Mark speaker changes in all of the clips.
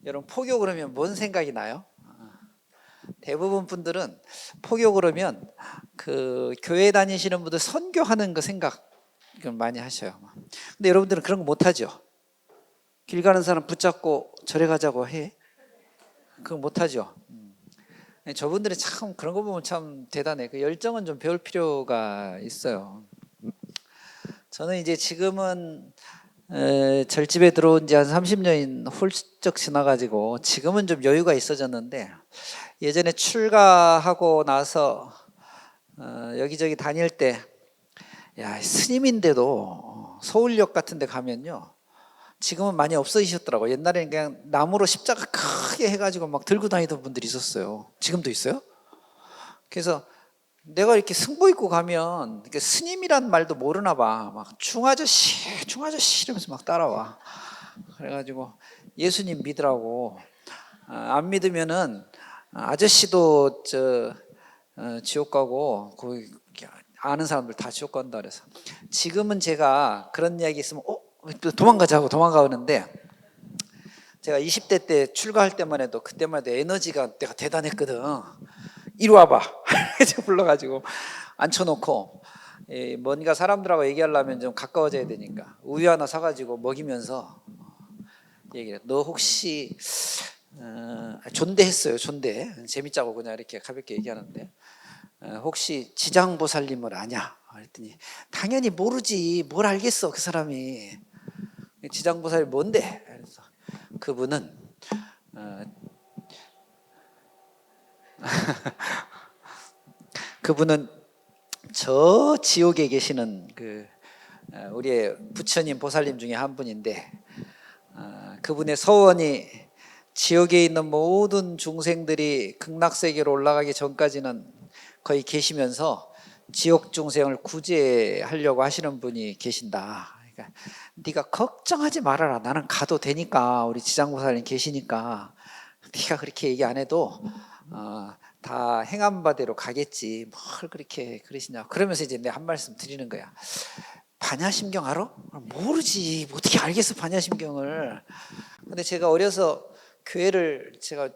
Speaker 1: 여러분, 포교 그러면 뭔 생각이 나요? 대부분 분들은 포교 그러면 그 교회 다니시는 분들 선교하는 거 생각 많이 하셔요. 근데 여러분들은 그런 거 못하죠. 길 가는 사람 붙잡고 절에 가자고 해? 그거 못하죠. 저분들이 참 그런 거 보면 참 대단해. 그 열정은 좀 배울 필요가 있어요. 저는 이제 지금은 절집에 들어온 지 한 30년이 훌쩍 지나가지고 지금은 좀 여유가 있어졌는데, 예전에 출가하고 나서 여기저기 다닐 때, 야, 스님인데도 서울역 같은 데 가면요, 지금은 많이 없어지셨더라고요. 옛날에는 그냥 나무로 십자가 크게 해가지고 막 들고 다니던 분들이 있었어요. 지금도 있어요? 그래서 내가 이렇게 승복 입고 가면 이렇게 스님이란 말도 모르나 봐. 막 중아저씨, 중아저씨 이러면서 막 따라와. 그래가지고 예수님 믿으라고. 안 믿으면은 아저씨도 지옥 가고, 거기 아는 사람들 다 지옥 간다 그래서. 지금은 제가 그런 이야기 있으면 도망가자고 도망가는데, 제가 20대 때 출가할 때만 해도, 그때만 해도 에너지가 내가 대단했거든. 이리 와봐 불러가지고 앉혀놓고, 뭔가 사람들하고 얘기하려면 좀 가까워져야 되니까 우유 하나 사가지고 먹이면서 얘기해. 너 혹시 존대했어요. 존대 재밌자고 그냥 이렇게 가볍게 얘기하는데, 혹시 지장보살님을 아냐? 그랬더니 당연히 모르지. 뭘 알겠어 그 사람이. 지장보살이 뭔데? 그래서 그분은 그분은 저 지옥에 계시는 우리의 부처님 보살님 중에 한 분인데, 그분의 서원이 지옥에 있는 모든 중생들이 극락세계로 올라가기 전까지는 거의 계시면서 지옥 중생을 구제하려고 하시는 분이 계신다. 그러니까 네가 걱정하지 말아라. 나는 가도 되니까. 우리 지장보살님 계시니까 네가 그렇게 얘기 안 해도 다 행한 바대로 가겠지. 뭘 그렇게 그러시냐. 그러면서 이제 내가 한 말씀 드리는 거야. 반야심경 알아? 모르지. 어떻게 알겠어 반야심경을. 근데 제가 어려서 교회를 제가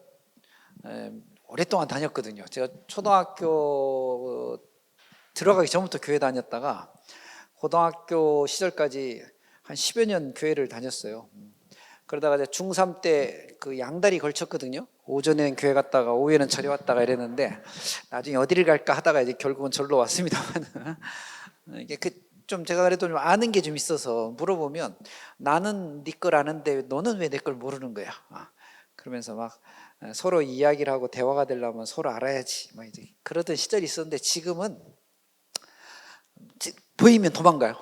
Speaker 1: 오랫동안 다녔거든요. 제가 초등학교 들어가기 전부터 교회 다녔다가 고등학교 시절까지 한 10여 년 교회를 다녔어요. 그러다가 이제 중3 때 그 양다리 걸쳤거든요. 오전에는 교회 갔다가 오후에는 절에 왔다가 이랬는데, 나중에 어디를 갈까 하다가 이제 결국은 절로 왔습니다만 이게 좀 제가 그래도 좀 아는 게 좀 있어서 물어보면, 나는 네 걸 아는데 너는 왜 내 걸 모르는 거야? 그러면서 막 서로 이야기를 하고 대화가 되려면 서로 알아야지 막 이제 그러던 시절이 있었는데, 지금은 보이면 도망가요.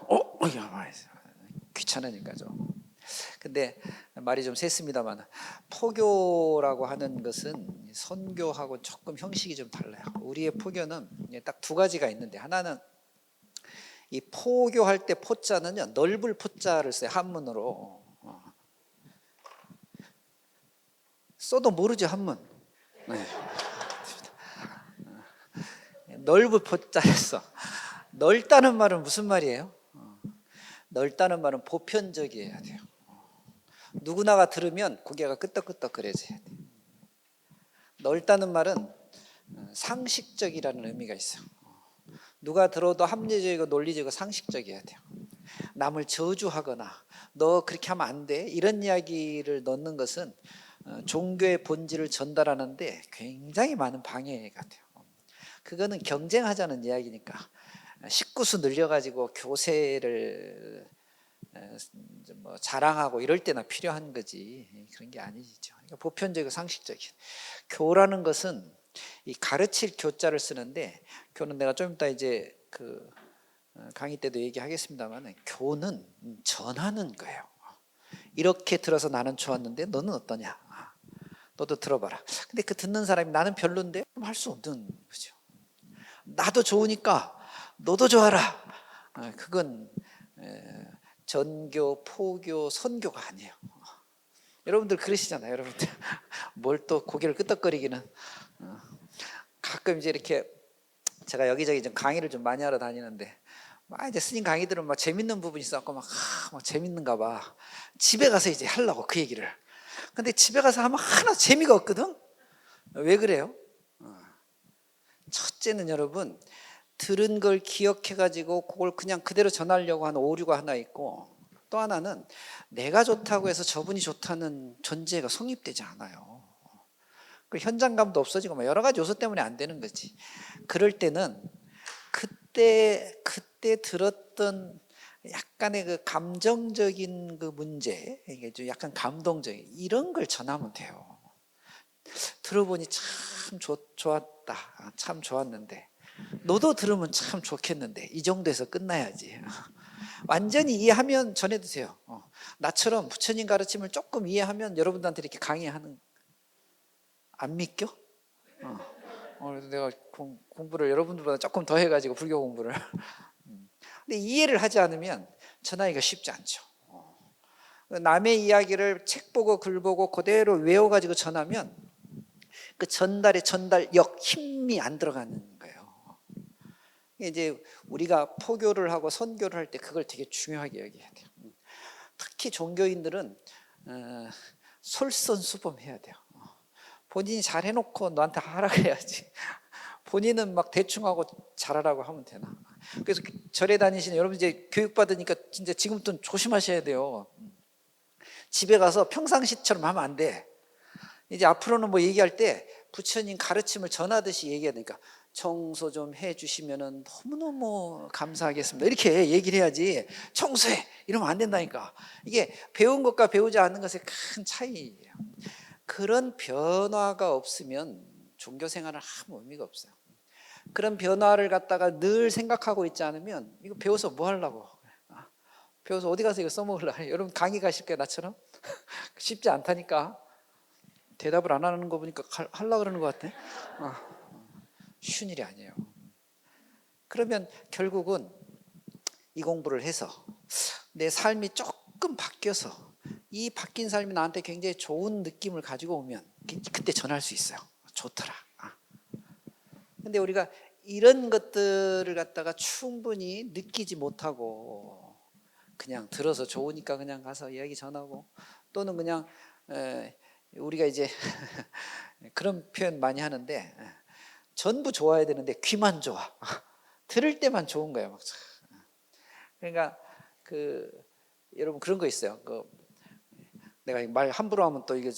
Speaker 1: 귀찮으니까 좀. 근데 말이 좀 셌습니다만, 포교라고 하는 것은 선교하고 조금 형식이 좀 달라요. 우리의 포교는 딱 두 가지가 있는데, 하나는 이 포교할 때 포자는요, 넓을 포자를 써요. 한문으로 써도 모르죠 한문. 네. 넓을 포자를 써. 넓다는 말은 무슨 말이에요? 넓다는 말은 보편적이어야 돼요. 누구나가 들으면 고개가 끄덕끄덕거려져야 돼요. 넓다는 말은 상식적이라는 의미가 있어요. 누가 들어도 합리적이고 논리적이고 상식적이어야 돼요. 남을 저주하거나 너 그렇게 하면 안 돼 이런 이야기를 넣는 것은 종교의 본질을 전달하는데 굉장히 많은 방해가 돼요. 그거는 경쟁하자는 이야기니까 식구수 늘려가지고 교세를 뭐 자랑하고 이럴 때나 필요한 거지, 그런 게 아니죠. 그러니까 보편적이고 상식적인. 교라는 것은 이 가르칠 교자를 쓰는데, 교는 내가 좀 이따 이제 그 강의 때도 얘기하겠습니다만, 교는 전하는 거예요. 이렇게 들어서 나는 좋았는데 너는 어떠냐? 너도 들어봐라. 근데 그 듣는 사람이 나는 별론데 할 수 없는 거죠. 나도 좋으니까 너도 좋아라. 그건 전교, 포교, 선교가 아니에요. 여러분들 그러시잖아요. 여러분들 뭘 또 고개를 끄덕거리기는. 가끔 이제 이렇게 제가 여기저기 좀 강의를 좀 많이 하러 다니는데 막 이제 스님 강의들은 막 재밌는 부분이 있어갖고 막 재밌는가 봐. 집에 가서 이제 하려고 그 얘기를. 근데 집에 가서 하면 하나 재미가 없거든. 왜 그래요? 첫째는 여러분, 들은 걸 기억해가지고 그걸 그냥 그대로 전하려고 하는 오류가 하나 있고, 또 하나는 내가 좋다고 해서 저분이 좋다는 전제가 성립되지 않아요. 그 현장감도 없어지고 뭐 여러 가지 요소 때문에 안 되는 거지. 그럴 때는 그때 들었던 약간의 그 감정적인 그 문제, 이게 좀 약간 감동적인 이런 걸 전하면 돼요. 들어보니 참 좋았다. 참 좋았는데. 너도 들으면 참 좋겠는데. 이 정도에서 끝나야지. 완전히 이해하면 전해드세요. 나처럼 부처님 가르침을 조금 이해하면 여러분들한테 이렇게 강의하는. 안 믿겨? 그래서 내가 공부를 여러분들보다 조금 더 해가지고 불교 공부를. 근데 이해를 하지 않으면 전하기가 쉽지 않죠. 남의 이야기를 책 보고 글 보고 그대로 외워가지고 전하면 그 전달력 힘이 안 들어가는 거예요. 이제 우리가 포교를 하고 선교를 할 때 그걸 되게 중요하게 여겨야 돼요. 특히 종교인들은 솔선수범해야 돼요. 본인이 잘 해놓고 너한테 하라 그래야지. 본인은 막 대충 하고 잘하라고 하면 되나. 그래서 절에 다니시는 여러분 이제 교육받으니까 진짜 지금부터는 조심하셔야 돼요. 집에 가서 평상시처럼 하면 안 돼. 이제 앞으로는 뭐 얘기할 때 부처님 가르침을 전하듯이 얘기해야 되니까 청소 좀 해주시면 너무너무 감사하겠습니다. 이렇게 얘기를 해야지 청소해 이러면 안 된다니까. 이게 배운 것과 배우지 않는 것의 큰 차이예요. 그런 변화가 없으면 종교 생활은 아무 의미가 없어요. 그런 변화를 갖다가 늘 생각하고 있지 않으면 이거 배워서 뭐 하려고. 배워서 어디 가서 이거 써먹으려고. 여러분 강의 가실 거예요 나처럼? 쉽지 않다니까. 대답을 안 하는 거 보니까 하려고 그러는 것 같아. 쉬운 일이 아니에요. 그러면 결국은 이 공부를 해서 내 삶이 조금 바뀌어서 이 바뀐 삶이 나한테 굉장히 좋은 느낌을 가지고 오면 그때 전할 수 있어요. 좋더라. 근데 우리가 이런 것들을 갖다가 충분히 느끼지 못하고 그냥 들어서 좋으니까 그냥 가서 이야기 전하고 또는 그냥 우리가 이제 그런 표현 많이 하는데 전부 좋아야 되는데 귀만 좋아. 들을 때만 좋은 거예요. 그러니까 여러분 그런 거 있어요. 내가 말 함부로 하면 또 이게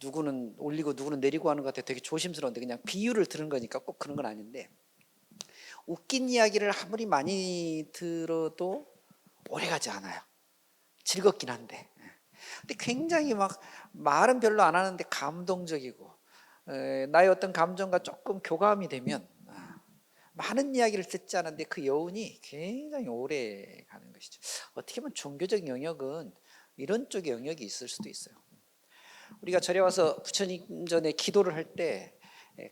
Speaker 1: 누구는 올리고 누구는 내리고 하는 것 같아 되게 조심스러운데 그냥 비유를 들은 거니까 꼭 그런 건 아닌데 웃긴 이야기를 아무리 많이 들어도 오래가지 않아요. 즐겁긴 한데 근데 굉장히 막 말은 별로 안 하는데 감동적이고 나의 어떤 감정과 조금 교감이 되면 많은 이야기를 듣지 않았는데 그 여운이 굉장히 오래 가는 것이죠. 어떻게 보면 종교적 영역은 이런 쪽의 영역이 있을 수도 있어요. 우리가 절에 와서 부처님 전에 기도를 할 때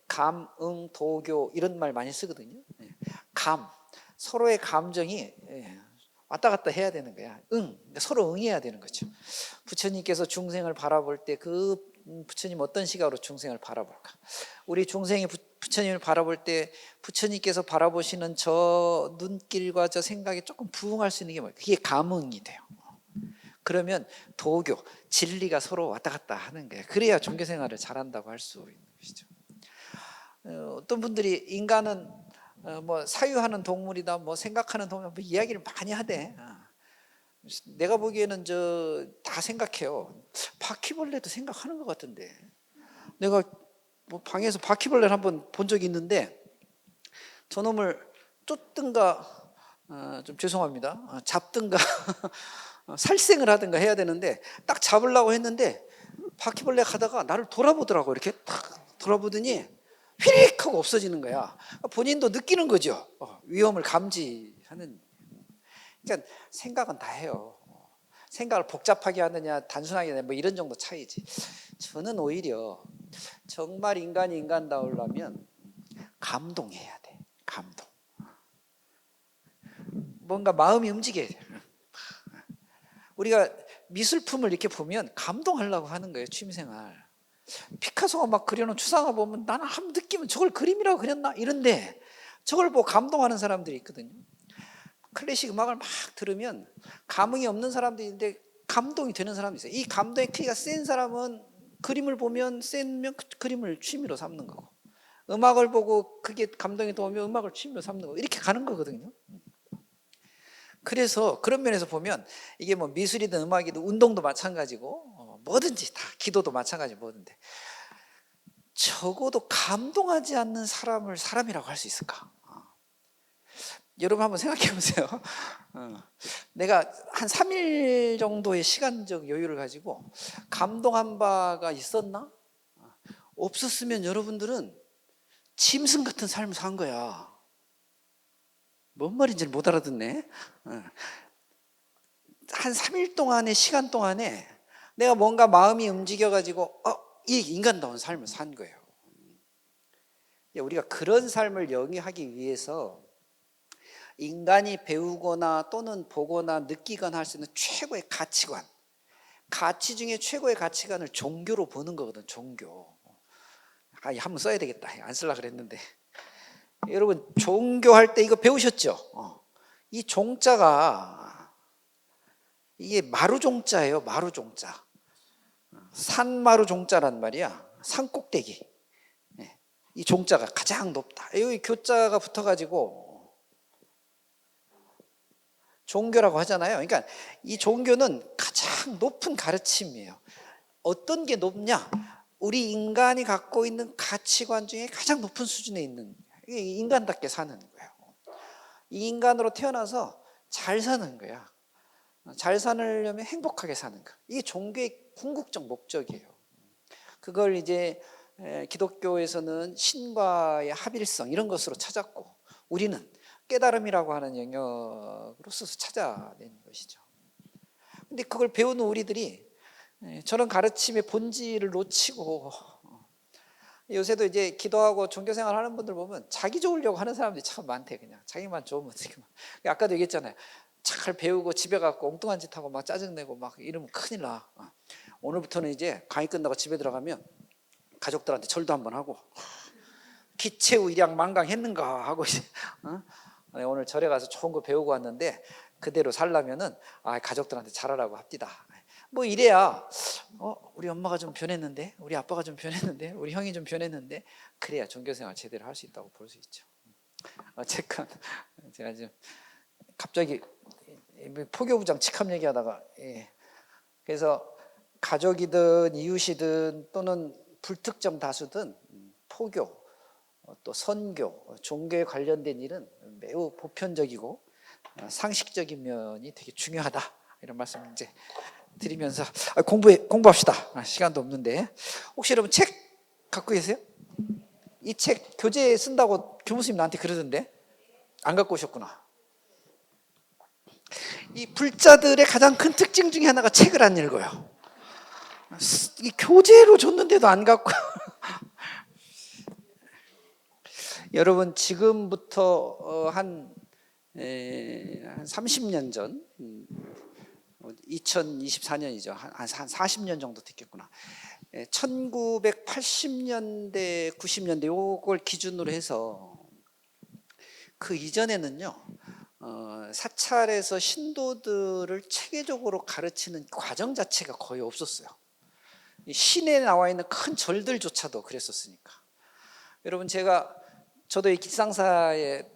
Speaker 1: 감, 응, 도교 이런 말 많이 쓰거든요. 감, 서로의 감정이 왔다 갔다 해야 되는 거야. 서로 응해야 되는 거죠. 부처님께서 중생을 바라볼 때 부처님 어떤 시각으로 중생을 바라볼까? 우리 중생이 부처님을 바라볼 때 부처님께서 바라보시는 저 눈길과 저 생각에 조금 부응할 수 있는 게 뭐예요? 그게 감응이 돼요. 그러면 도교, 진리가 서로 왔다 갔다 하는 거예요. 그래야 종교 생활을 잘한다고 할 수 있는 것이죠. 어떤 분들이 인간은 뭐 사유하는 동물이다, 뭐 생각하는 동물, 뭐 이야기를 많이 하대. 내가 보기에는 다 생각해요. 바퀴벌레도 생각하는 것 같은데. 내가 뭐 방에서 바퀴벌레를 한번 본 적이 있는데 저놈을 쫓든가 좀 죄송합니다. 잡든가 살생을 하든가 해야 되는데 딱 잡으려고 했는데 바퀴벌레가 가다가 나를 돌아보더라고. 이렇게 탁 돌아보더니 휘릭 하고 없어지는 거야. 본인도 느끼는 거죠. 위험을 감지하는. 그러니까 생각은 다 해요. 생각을 복잡하게 하느냐 단순하게 하느냐 뭐 이런 정도 차이지. 저는 오히려 정말 인간이 인간다우려면 감동해야 돼. 감동. 뭔가 마음이 움직여야 돼. 우리가 미술품을 이렇게 보면 감동하려고 하는 거예요. 취미생활. 피카소가 막 그려놓은 추상화 보면 나는 한 느낌은 저걸 그림이라고 그렸나 이런데 저걸 보고 감동하는 사람들이 있거든요. 클래식 음악을 막 들으면 감흥이 없는 사람들이 있는데 감동이 되는 사람이 있어요. 이 감동의 크기가 센 사람은 그림을 보면 센면 그 그림을 취미로 삼는 거고, 음악을 보고 그게 감동이 들어오면 음악을 취미로 삼는 거고, 이렇게 가는 거거든요. 그래서 그런 면에서 보면 이게 뭐 미술이든 음악이든 운동도 마찬가지고 뭐든지 다, 기도도 마찬가지 뭐든데, 적어도 감동하지 않는 사람을 사람이라고 할 수 있을까? 여러분 한번 생각해 보세요. 내가 한 3일 정도의 시간적 여유를 가지고 감동한 바가 있었나? 없었으면 여러분들은 짐승 같은 삶을 산 거야. 뭔 말인지 못 알아듣네. 한 3일 동안의 시간 동안에 내가 뭔가 마음이 움직여가지고 이 인간다운 삶을 산 거예요. 우리가 그런 삶을 영위하기 위해서 인간이 배우거나 또는 보거나 느끼거나 할 수 있는 최고의 가치관, 가치 중에 최고의 가치관을 종교로 보는 거거든. 종교. 한번 써야 되겠다. 안 쓰려고 그랬는데. 여러분 종교할 때 이거 배우셨죠? 이 종자가 이게 마루종자예요. 마루종자. 산마루종자란 말이야. 산꼭대기. 이 종자가 가장 높다. 여기 교자가 붙어가지고 종교라고 하잖아요. 그러니까 이 종교는 가장 높은 가르침이에요. 어떤 게 높냐? 우리 인간이 갖고 있는 가치관 중에 가장 높은 수준에 있는, 인간답게 사는 거예요. 이 인간으로 태어나서 잘 사는 거야. 잘 살려면 행복하게 사는 거. 이게 종교의 궁극적 목적이에요. 그걸 이제 기독교에서는 신과의 합일성 이런 것으로 찾았고, 우리는 깨달음이라고 하는 영역으로서 찾아낸 것이죠. 근데 그걸 배우는 우리들이 저런 가르침의 본질을 놓치고, 요새도 이제 기도하고 종교생활 하는 분들 보면 자기 좋으려고 하는 사람들이 참 많대. 그냥 자기만 좋으면 되게만. 아까도 얘기했잖아요. 잘 배우고 집에 가고 엉뚱한 짓 하고 막 짜증내고 막 이러면 큰일 나. 오늘부터는 이제 강의 끝나고 집에 들어가면 가족들한테 절도 한번 하고, 기체우 일양 만강했는가 하고 이제 오늘 절에 가서 좋은 거 배우고 왔는데 그대로 살려면은 가족들한테 잘하라고 합디다. 뭐 이래야 우리 엄마가 좀 변했는데, 우리 아빠가 좀 변했는데, 우리 형이 좀 변했는데, 그래야 종교생활 제대로 할 수 있다고 볼 수 있죠. 어쨌건 제가 지금 갑자기 포교부장 직함 얘기하다가, 그래서 가족이든 이웃이든 또는 불특정 다수든 포교, 또 선교, 종교에 관련된 일은 매우 보편적이고 상식적인 면이 되게 중요하다, 이런 말씀 이제 드리면서 공부합시다. 시간도 없는데. 혹시 여러분 책 갖고 계세요? 이 책 교재에 쓴다고 교무스님 나한테 그러던데 안 갖고 오셨구나. 이 불자들의 가장 큰 특징 중에 하나가 책을 안 읽어요. 이 교재로 줬는데도 안 갖고. 여러분 지금부터 한 30년 전, 2024년이죠. 한 40년 정도 됐겠구나. 1980년대, 90년대 요걸 기준으로 해서 그 이전에는요, 사찰에서 신도들을 체계적으로 가르치는 과정 자체가 거의 없었어요. 시내에 나와 있는 큰 절들조차도 그랬었으니까. 여러분 저도 이 기상사에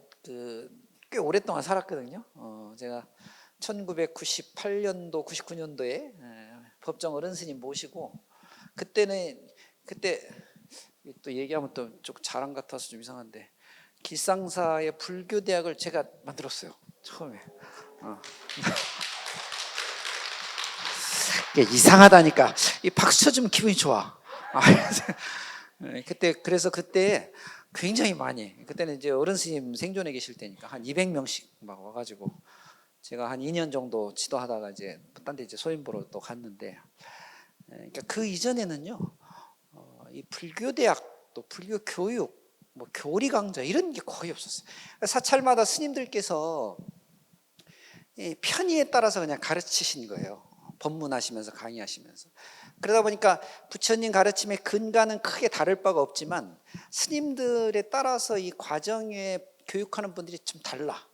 Speaker 1: 꽤 오랫동안 살았거든요. 제가 1998년도, 99년도에 법정 어른 스님 모시고, 그때 또 얘기하면 또 좀 자랑 같아서 좀 이상한데, 기상사의 불교대학을 제가 만들었어요. 처음에. 이게 이상하다니까. 이 박수 쳐주면 기분이 좋아. 그래서 그때 굉장히 많이, 그때는 이제 어른 스님 생존해 계실 때니까 한 200명씩 막 와가지고 제가 한 2년 정도 지도하다가 이제 딴 데 이제 소임 보러 또 갔는데, 그러니까 그 이전에는요, 이 불교 대학 또 불교 교육, 뭐 교리 강좌 이런 게 거의 없었어요. 사찰마다 스님들께서 편의에 따라서 그냥 가르치신 거예요. 법문하시면서 강의하시면서. 그러다 보니까 부처님 가르침의 근간은 크게 다를 바가 없지만 스님들에 따라서 이 과정에 교육하는 분들이 좀 달라.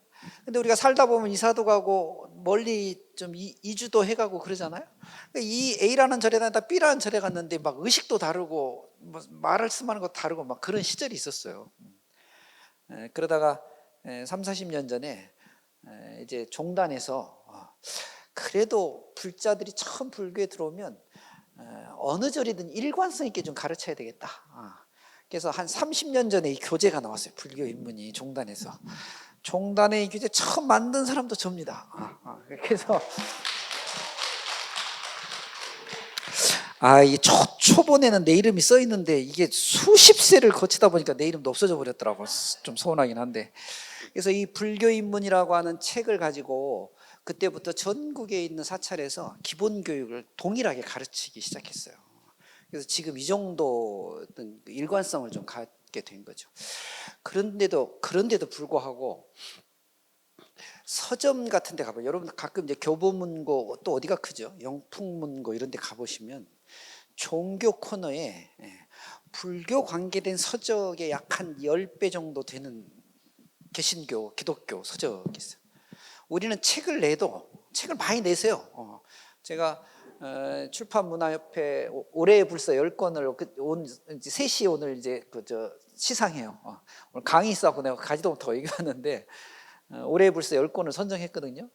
Speaker 1: 근데 우리가 살다 보면 이사도 가고 멀리 좀 이주도 해가고 그러잖아요. 이 A라는 절에 다니다 B라는 절에 갔는데 막 의식도 다르고 뭐 말을 쓰는 것도 다르고 막 그런 시절이 있었어요. 그러다가 3, 40년 전에 이제 종단에서 그래도 불자들이 처음 불교에 들어오면 어느 절이든 일관성 있게 좀 가르쳐야 되겠다. 그래서 한 30년 전에 이 교재가 나왔어요. 불교 입문이 종단에서. 종단의 이 교재 처음 만든 사람도 접니다. 그래서 이 초본에는 내 이름이 써 있는데 이게 수십 세를 거치다 보니까 내 이름도 없어져 버렸더라고. 좀 서운하긴 한데. 그래서 이 불교 입문이라고 하는 책을 가지고 그때부터 전국에 있는 사찰에서 기본 교육을 동일하게 가르치기 시작했어요. 그래서 지금 이 정도 일관성을 좀 갖게 된 거죠. 그런데도 불구하고 서점 같은 데 가보면 여러분 가끔 이제 교보문고 또 어디가 크죠? 영풍문고 이런 데 가보시면 종교 코너에 불교 관계된 서적의 약 한 10배 정도 되는 개신교, 기독교 서적이 있어요. 우리는 책을 내도 책을 많이 내세요. 제가 출판문화협회 올해 불서 10권을 이제 3시에 오늘 이제 시상해요. 오늘 강의 있어서 내가 가지도 못하고 얘기하는데 올해 불서 10권을 선정했거든요.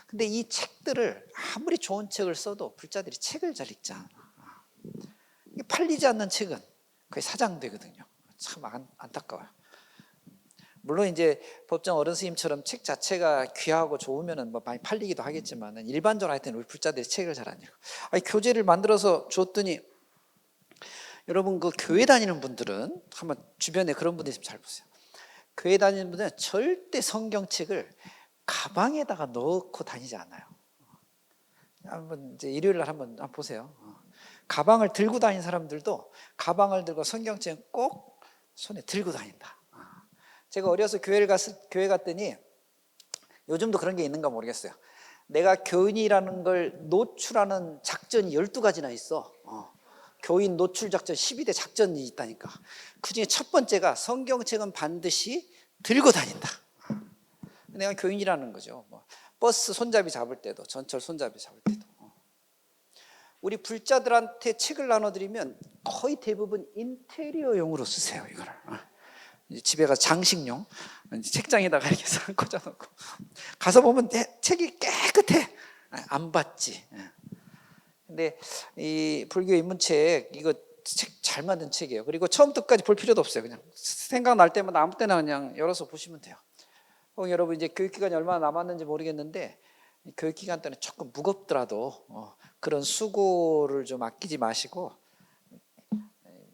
Speaker 1: 근데 이 책들을 아무리 좋은 책을 써도 불자들이 책을 잘 읽지 않아. 팔리지 않는 책은 거의 사장되거든요. 참 안타까워요. 물론 이제 법정 어른 스님처럼 책 자체가 귀하고 좋으면은 뭐 많이 팔리기도 하겠지만 일반적으로 하여튼 우리 불자들이 책을 잘 안 읽어. 교재를 만들어서 줬더니 여러분 그 교회 다니는 분들은 한번 주변에 그런 분들 있으면 잘 보세요. 교회 다니는 분들은 절대 성경책을 가방에다가 넣고 다니지 않아요. 한번 이제 일요일 날 한번 보세요. 가방을 들고 다니는 사람들도 가방을 들고 성경책 꼭 손에 들고 다닌다. 제가 어려서 교회 갔더니 요즘도 그런 게 있는가 모르겠어요. 내가 교인이라는 걸 노출하는 작전이 12가지나 있어. 교인 노출 작전 12대 작전이 있다니까. 그중에 첫 번째가 성경책은 반드시 들고 다닌다. 내가 교인이라는 거죠. 버스 손잡이 잡을 때도, 전철 손잡이 잡을 때도. 우리 불자들한테 책을 나눠드리면 거의 대부분 인테리어용으로 쓰세요. 이거를 집에 가서 장식용 책장에다가 이렇게 꽂아놓고 가서 보면 책이 깨끗해. 안 봤지. 근데 이 불교 입문책 이거 책 잘 만든 책이에요. 그리고 처음부터까지 볼 필요도 없어요. 그냥 생각날 때마다 아무 때나 그냥 열어서 보시면 돼요. 여러분 이제 교육기간이 얼마나 남았는지 모르겠는데 교육기간 때는 조금 무겁더라도 그런 수고를 좀 아끼지 마시고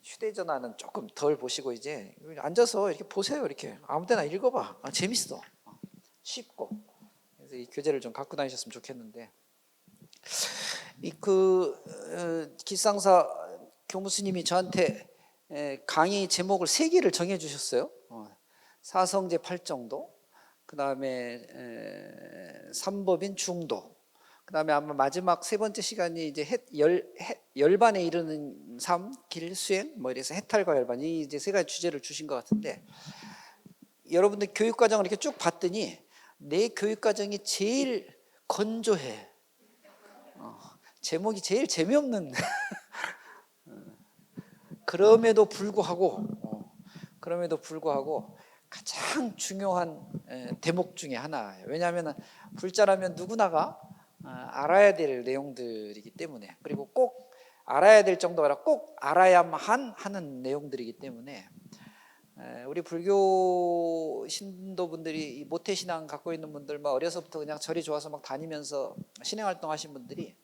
Speaker 1: 휴대전화는 조금 덜 보시고 이제 앉아서 이렇게 보세요. 이렇게 아무 때나 읽어봐. 재밌어. 쉽고. 그래서 이 교재를 좀 갖고 다니셨으면 좋겠는데 기상사 교무스님이 저한테 강의 제목을 3개를 정해주셨어요. 사성제 8정도, 그 다음에 삼법인 중도, 그 다음에 아마 마지막 3번째 시간이 이제 열반에 이르는 삶, 길, 수행, 뭐 이래서 해탈과 열반, 이 이제 3가지 주제를 주신 것 같은데 여러분들 교육과정을 이렇게 쭉 봤더니 내 교육과정이 제일 건조해. 제목이 제일 재미없는 그럼에도 불구하고 가장 중요한 대목 중에 하나예요. 왜냐하면 불자라면 누구나가 알아야 될 내용들이기 때문에, 그리고 꼭 알아야 될 정도가 아니라 꼭 알아야만 하는 내용들이기 때문에 우리 불교 신도분들이 모태신앙 갖고 있는 분들, 막 어려서부터 그냥 절이 좋아서 막 다니면서 신행활동 하신 분들이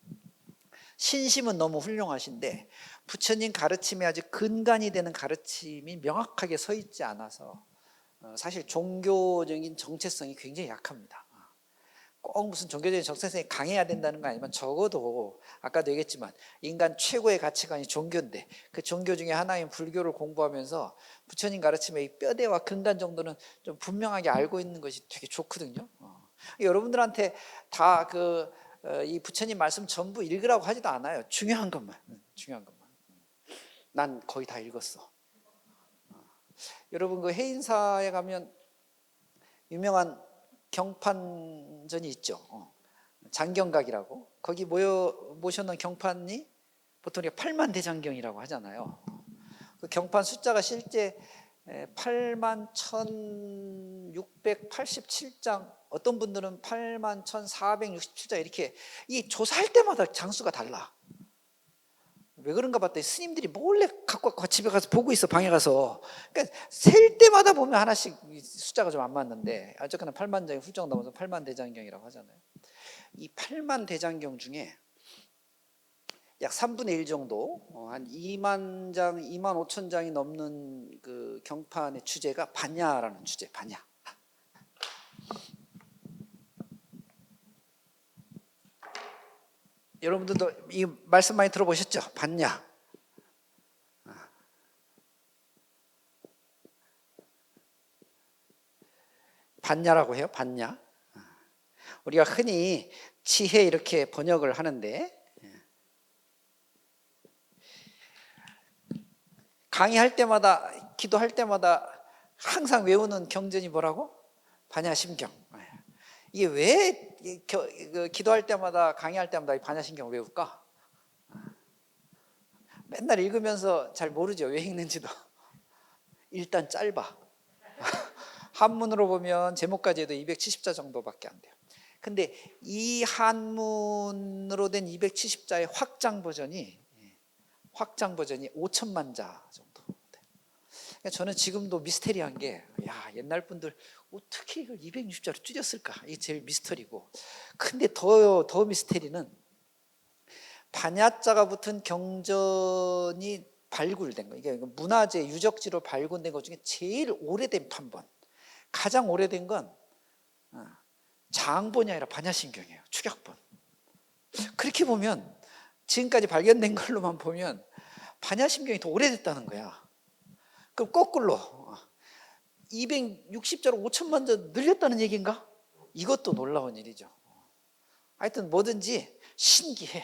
Speaker 1: 신심은 너무 훌륭하신데 부처님 가르침에 아주 근간이 되는 가르침이 명확하게 서 있지 않아서 사실 종교적인 정체성이 굉장히 약합니다. 꼭 무슨 종교적인 정체성이 강해야 된다는 거 아니면 적어도 아까도 얘기했지만 인간 최고의 가치관이 종교인데 그 종교 중에 하나인 불교를 공부하면서 부처님 가르침의 이 뼈대와 근간 정도는 좀 분명하게 알고 있는 것이 되게 좋거든요. 여러분들한테 다 이 부처님 말씀 전부 읽으라고 하지도 않아요. 중요한 것만. 난 거의 다 읽었어. 여러분 그 해인사에 가면 유명한 경판전이 있죠. 장경각이라고. 거기 모셔놓은 경판이 보통 우리가 8만 대장경이라고 하잖아요. 그 경판 숫자가 실제 8만 1687장, 어떤 분들은 8만 1467장, 이렇게 이 조사할 때마다 장수가 달라. 왜 그런가 봤더니 스님들이 몰래 갖고 와서 집에 가서 보고 있어, 방에 가서. 그러니까 셀 때마다 보면 하나씩 숫자가 좀 안 맞는데, 어쨌거나 8만 장이 훌쩍 넘어서 8만 대장경이라고 하잖아요. 이 8만 대장경 중에 약 3분의 1 정도, 한 2만 장, 2만 5천 장이 넘는 그 경판의 주제가 반야라는 주제, 반야. 여러분들도 이 말씀 많이 들어보셨죠? 반야. 반야라고 해요, 반야. 우리가 흔히 지혜 이렇게 번역을 하는데, 강의할 때마다, 기도할 때마다 항상 외우는 경전이 뭐라고? 반야심경. 이게 왜 기도할 때마다, 강의할 때마다 이 반야심경 외울까? 맨날 읽으면서 잘 모르죠, 왜 읽는지도. 일단 짧아. 한문으로 보면 제목까지 해도 270자 정도밖에 안 돼요. 근데 이 한문으로 된 270자의 확장 버전이 5천만 자 정도 돼요. 그러니까 저는 지금도 미스테리한 게, 야, 옛날 분들 어떻게 이걸 260자로 줄였을까? 이게 제일 미스터리고. 근데 더 미스테리는 반야자가 붙은 경전이 발굴된 거. 이게 문화재 유적지로 발굴된 것 중에 제일 오래된 판본, 가장 오래된 건 장본이 아니라 반야심경이에요. 축약본. 그렇게 보면, 지금까지 발견된 걸로만 보면 반야심경이 더 오래됐다는 거야. 그럼 거꾸로 260자로 5천만 자 늘렸다는 얘기인가? 이것도 놀라운 일이죠. 하여튼 뭐든지 신기해.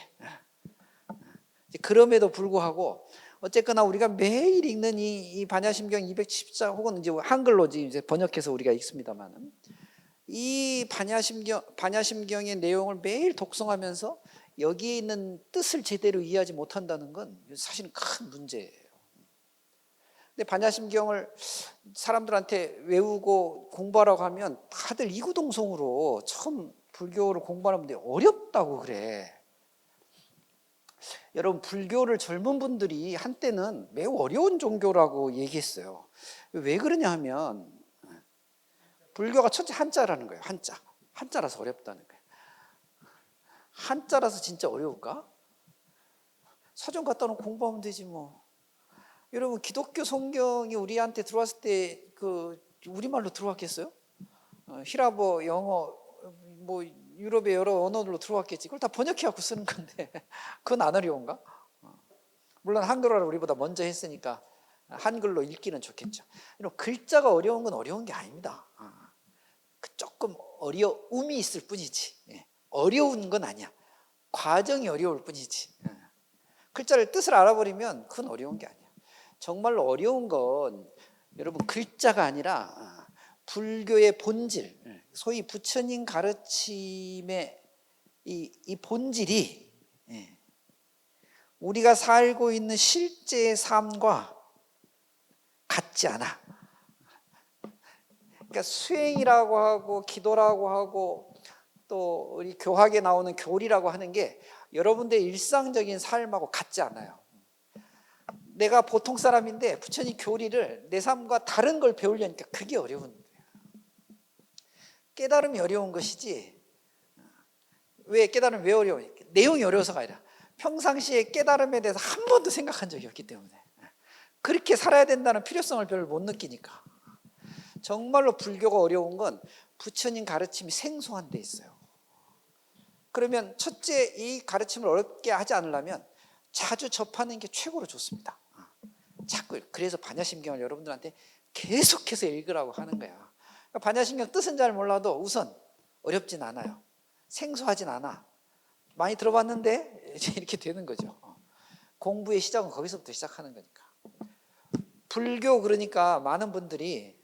Speaker 1: 그럼에도 불구하고 어쨌거나 우리가 매일 읽는 이 반야심경 270자, 혹은 이제 한글로 이제 번역해서 우리가 읽습니다만, 이 반야심경의 내용을 매일 독송하면서 여기에 있는 뜻을 제대로 이해하지 못한다는 건 사실은 큰 문제예요. 근데 반야심경을 사람들한테 외우고 공부하라고 하면 다들 이구동성으로 처음 불교를 공부하는 분들이 어렵다고 그래. 여러분, 불교를 젊은 분들이 한때는 매우 어려운 종교라고 얘기했어요. 왜 그러냐 하면, 불교가 첫째 한자라는 거예요. 한자라서 어렵다는 거예요. 한자라서 진짜 어려울까? 서점 갖다 놓고 공부하면 되지 뭐. 여러분, 기독교 성경이 우리한테 들어왔을 때 그 우리말로 들어왔겠어요? 히라보, 영어, 뭐 유럽의 여러 언어들로 들어왔겠지. 그걸 다 번역해 갖고 쓰는 건데 그건 안 어려운가? 물론 한글어를 우리보다 먼저 했으니까 한글로 읽기는 좋겠죠. 이런 글자가 어려운 건 어려운 게 아닙니다. 조금 어려움이 있을 뿐이지, 어려운 건 아니야. 과정이 어려울 뿐이지. 글자를 뜻을 알아버리면 그건 어려운 게 아니야. 정말로 어려운 건 여러분 글자가 아니라 불교의 본질, 소위 부처님 가르침의 이 본질이 우리가 살고 있는 실제의 삶과 같지 않아. 그러니까 수행이라고 하고 기도라고 하고 또 우리 교학에 나오는 교리라고 하는 게 여러분들의 일상적인 삶하고 같지 않아요. 내가 보통 사람인데 부처님 교리를 내 삶과 다른 걸 배우려니까 그게 어려운 거예요. 깨달음이 어려운 것이지, 왜 깨달음이 왜 어려워요? 내용이 어려워서가 아니라 평상시에 깨달음에 대해서 한 번도 생각한 적이 없기 때문에, 그렇게 살아야 된다는 필요성을 별로 못 느끼니까. 정말로 불교가 어려운 건 부처님 가르침이 생소한 데 있어요. 그러면 첫째, 이 가르침을 어렵게 하지 않으려면 자주 접하는 게 최고로 좋습니다. 자꾸, 그래서 반야심경을 여러분들한테 계속해서 읽으라고 하는 거야. 그러니까 반야심경 뜻은 잘 몰라도 우선 어렵진 않아요. 생소하진 않아. 많이 들어봤는데 이제 이렇게 되는 거죠. 공부의 시작은 거기서부터 시작하는 거니까. 불교 그러니까 많은 분들이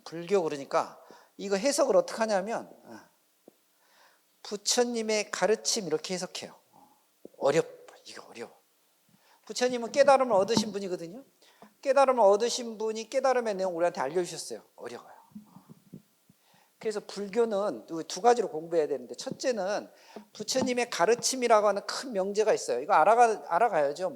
Speaker 1: 불교 그러니까 이거 해석을 어떻게 하냐면 부처님의 가르침 이렇게 해석해요. 이거 어려워. 부처님은 깨달음을 얻으신 분이거든요. 깨달음을 얻으신 분이 깨달음의 내용 우리한테 알려주셨어요. 어려워요. 그래서 불교는 두 가지로 공부해야 되는데, 첫째는 부처님의 가르침이라고 하는 큰 명제가 있어요. 이거 알아가야죠.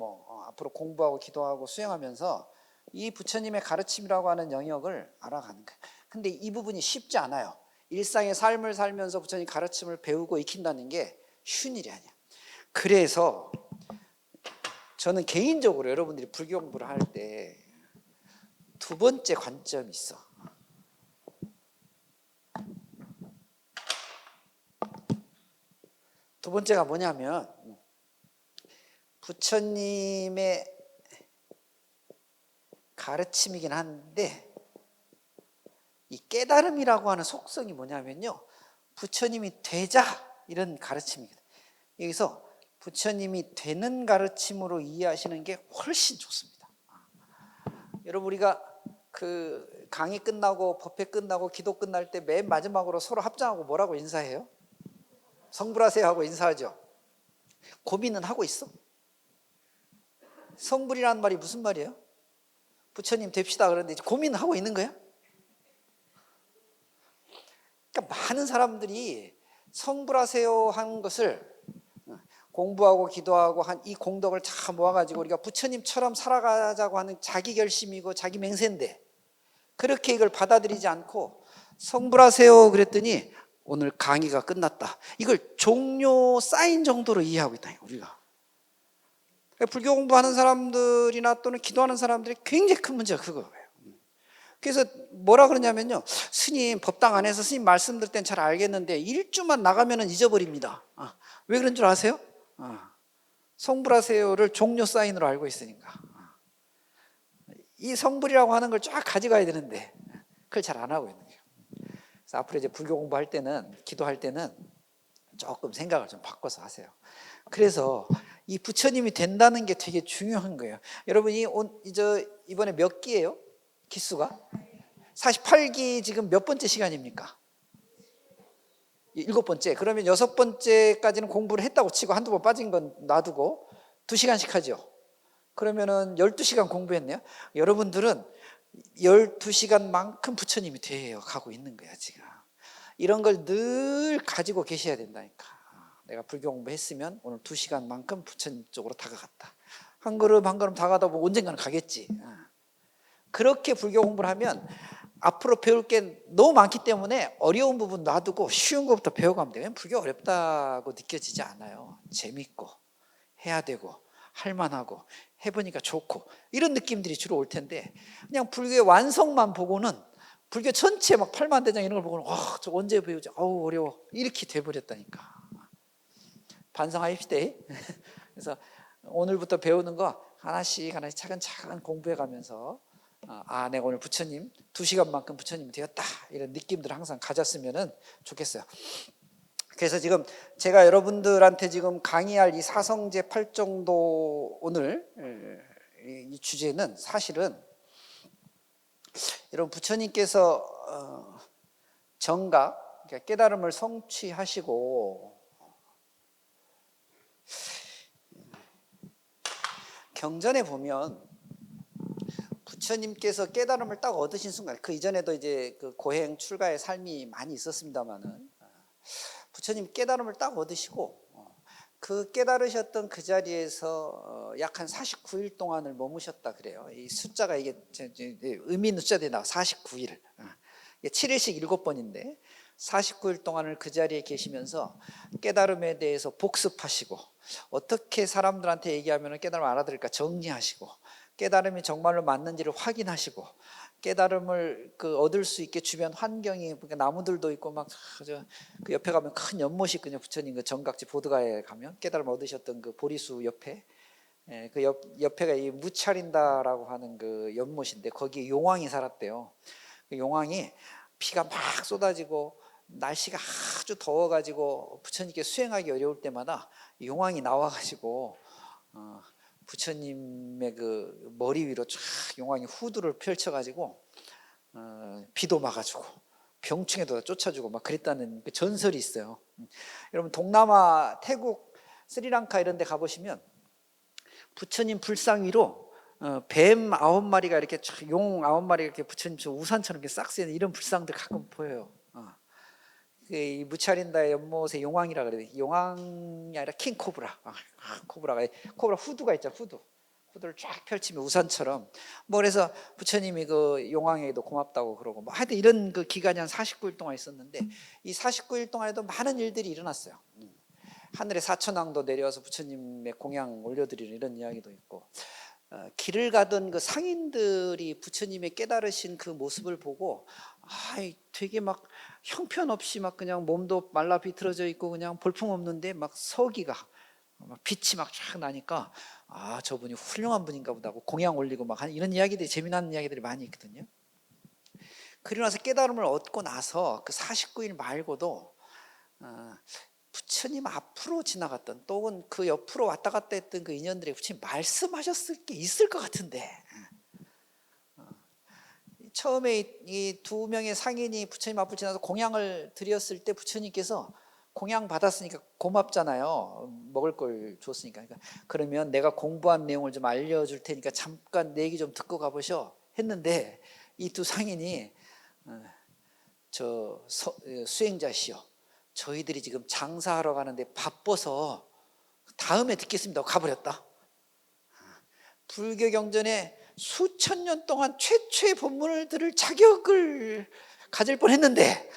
Speaker 1: 앞으로 공부하고 기도하고 수행하면서 이 부처님의 가르침이라고 하는 영역을 알아가는 거예요. 근데 이 부분이 쉽지 않아요. 일상의 삶을 살면서 부처님 가르침을 배우고 익힌다는 게 쉬운 일이 아니야. 그래서 저는 개인적으로 여러분들이 불교 공부를 할 때 두 번째 관점이 있어. 두 번째가 뭐냐면, 부처님의 가르침이긴 한데 이 깨달음이라고 하는 속성이 뭐냐면요, 부처님이 되자 이런 가르침이거든요. 여기서 부처님이 되는 가르침으로 이해하시는 게 훨씬 좋습니다. 여러분, 우리가 그 강의 끝나고 법회 끝나고 기도 끝날 때 맨 마지막으로 서로 합장하고 뭐라고 인사해요? 성불하세요 하고 인사하죠. 고민은 하고 있어? 성불이라는 말이 무슨 말이에요? 부처님 됩시다 그러는데 고민은 하고 있는 거야? 그러니까 많은 사람들이 성불하세요 한 것을 공부하고 기도하고 한 이 공덕을 다 모아가지고 우리가 부처님처럼 살아가자고 하는 자기 결심이고 자기 맹세인데, 그렇게 이걸 받아들이지 않고 성불하세요 그랬더니 오늘 강의가 끝났다, 이걸 종료 사인 정도로 이해하고 있다 우리가. 불교 공부하는 사람들이나 또는 기도하는 사람들이 굉장히 큰 문제가 그거예요. 그래서 뭐라 그러냐면요, 스님 법당 안에서 스님 말씀 들 땐 잘 알겠는데 일주만 나가면 잊어버립니다. 왜 그런 줄 아세요? 성불하세요를 종료 사인으로 알고 있으니까. 이 성불이라고 하는 걸 쫙 가져가야 되는데 그걸 잘 안 하고 있는 거예요. 그래서 앞으로 이제 불교 공부할 때는, 기도할 때는 조금 생각을 좀 바꿔서 하세요. 그래서 이 부처님이 된다는 게 되게 중요한 거예요. 여러분이 이번에 몇 기예요? 기수가? 48기 지금 몇 번째 시간입니까? 7번째. 그러면 6번째까지는 공부를 했다고 치고 한두 번 빠진 건 놔두고 2시간씩 하죠. 그러면은 12시간 공부했네요. 여러분들은 12시간만큼 부처님이 되어 가고 있는 거야 지금. 이런 걸 늘 가지고 계셔야 된다니까. 내가 불교 공부했으면 오늘 2시간만큼 부처님 쪽으로 다가갔다. 한 걸음 한 걸음 다가다 보면 언젠가는 가겠지. 그렇게 불교 공부를 하면 앞으로 배울 게 너무 많기 때문에 어려운 부분 놔두고 쉬운 것부터 배워가면 돼요. 불교 어렵다고 느껴지지 않아요. 재밌고 해야 되고 할만하고 해보니까 좋고 이런 느낌들이 주로 올 텐데, 그냥 불교의 완성만 보고는 불교 전체 막 8만 대장 이런 걸 보고는 저 언제 배우지? 아우 어려워, 이렇게 돼버렸다니까. 반성하십시다. 그래서 오늘부터 배우는 거 하나씩 차근차근 공부해가면서 내가 오늘 부처님 2시간만큼 부처님 되었다, 이런 느낌들을 항상 가졌으면 좋겠어요. 그래서 지금 제가 여러분들한테 지금 강의할 이 사성제 8정도 오늘 이 주제는 사실은 여러분 부처님께서 정각, 그러니까 깨달음을 성취하시고 경전에 보면 부처님께서 깨달음을 딱 얻으신 순간, 그 이전에도 이제 그 고행 출가의 삶이 많이 있었습니다만은 부처님 깨달음을 딱 얻으시고 그 깨달으셨던 그 자리에서 약 한 49일 동안을 머무셨다 그래요. 이 숫자가 이게 의미 있는 숫자들이 나와. 49일. 7일씩 7번인데 49일 동안을 그 자리에 계시면서 깨달음에 대해서 복습하시고, 어떻게 사람들한테 얘기하면 깨달음을 알아들을까 정리하시고, 깨달음이 정말로 맞는지를 확인하시고, 깨달음을 얻을 수 있게 주변 환경이 나무들도 있고 막 그 옆에 가면 큰 연못이 있거든요. 부처님 그 정각지 보드가에 가면 깨달음 얻으셨던 그 보리수 옆에, 그 옆에가 이 무차린다라고 하는 그 연못인데 거기에 용왕이 살았대요. 그 용왕이 비가 막 쏟아지고 날씨가 아주 더워가지고 부처님께 수행하기 어려울 때마다 용왕이 나와가지고 부처님의 그 머리 위로 쫙 용왕이 후두를 펼쳐가지고 비도 막아주고 병충해도 쫓아주고 막 그랬다는 그 전설이 있어요. 여러분 동남아 태국 스리랑카 이런 데 가보시면 부처님 불상 위로 뱀 9마리가 이렇게 용 9마리가 이렇게 부처님 우산처럼 이렇게 싹 쓰이는 이런 불상들 가끔 보여요. 이 무차린다의 연못의 용왕이라 그래요. 용왕이 아니라 킹코브라. 코브라 후두가 있잖아. 후두를 쫙 펼치면 우산처럼. 뭐 그래서 부처님이 그 용왕에게도 고맙다고 그러고 뭐 하여튼 이런 그 기간이 한 49일 동안 있었는데 이 49일 동안에도 많은 일들이 일어났어요. 하늘에 사천왕도 내려와서 부처님의 공양 올려드리는 이런 이야기도 있고, 길을 가던 그 상인들이 부처님의 깨달으신 그 모습을 보고 되게 막 형편없이 막 그냥 몸도 말라 비틀어져 있고 그냥 볼품없는데 막 서기가 막 빛이 막 쫙 나니까 저분이 훌륭한 분인가 보다 하고 공양 올리고 막 이런 이야기들이, 재미난 이야기들이 많이 있거든요. 그러고 나서 깨달음을 얻고 나서 그 49일 말고도 부처님 앞으로 지나갔던 또는 그 옆으로 왔다 갔다 했던 그 인연들이 부처님 말씀하셨을 게 있을 것 같은데, 처음에 이 두 명의 상인이 부처님 앞을 지나서 공양을 드렸을 때 부처님께서 공양 받았으니까 고맙잖아요. 먹을 걸 줬으니까. 그러면 내가 공부한 내용을 좀 알려줄 테니까 잠깐 내 얘기 좀 듣고 가보셔 했는데, 이 두 상인이 수행자시여, 저희들이 지금 장사하러 가는데 바빠서 다음에 듣겠습니다 하고 가버렸다. 불교 경전에 수천 년 동안 최초의 법문을 들을 자격을 가질 뻔했는데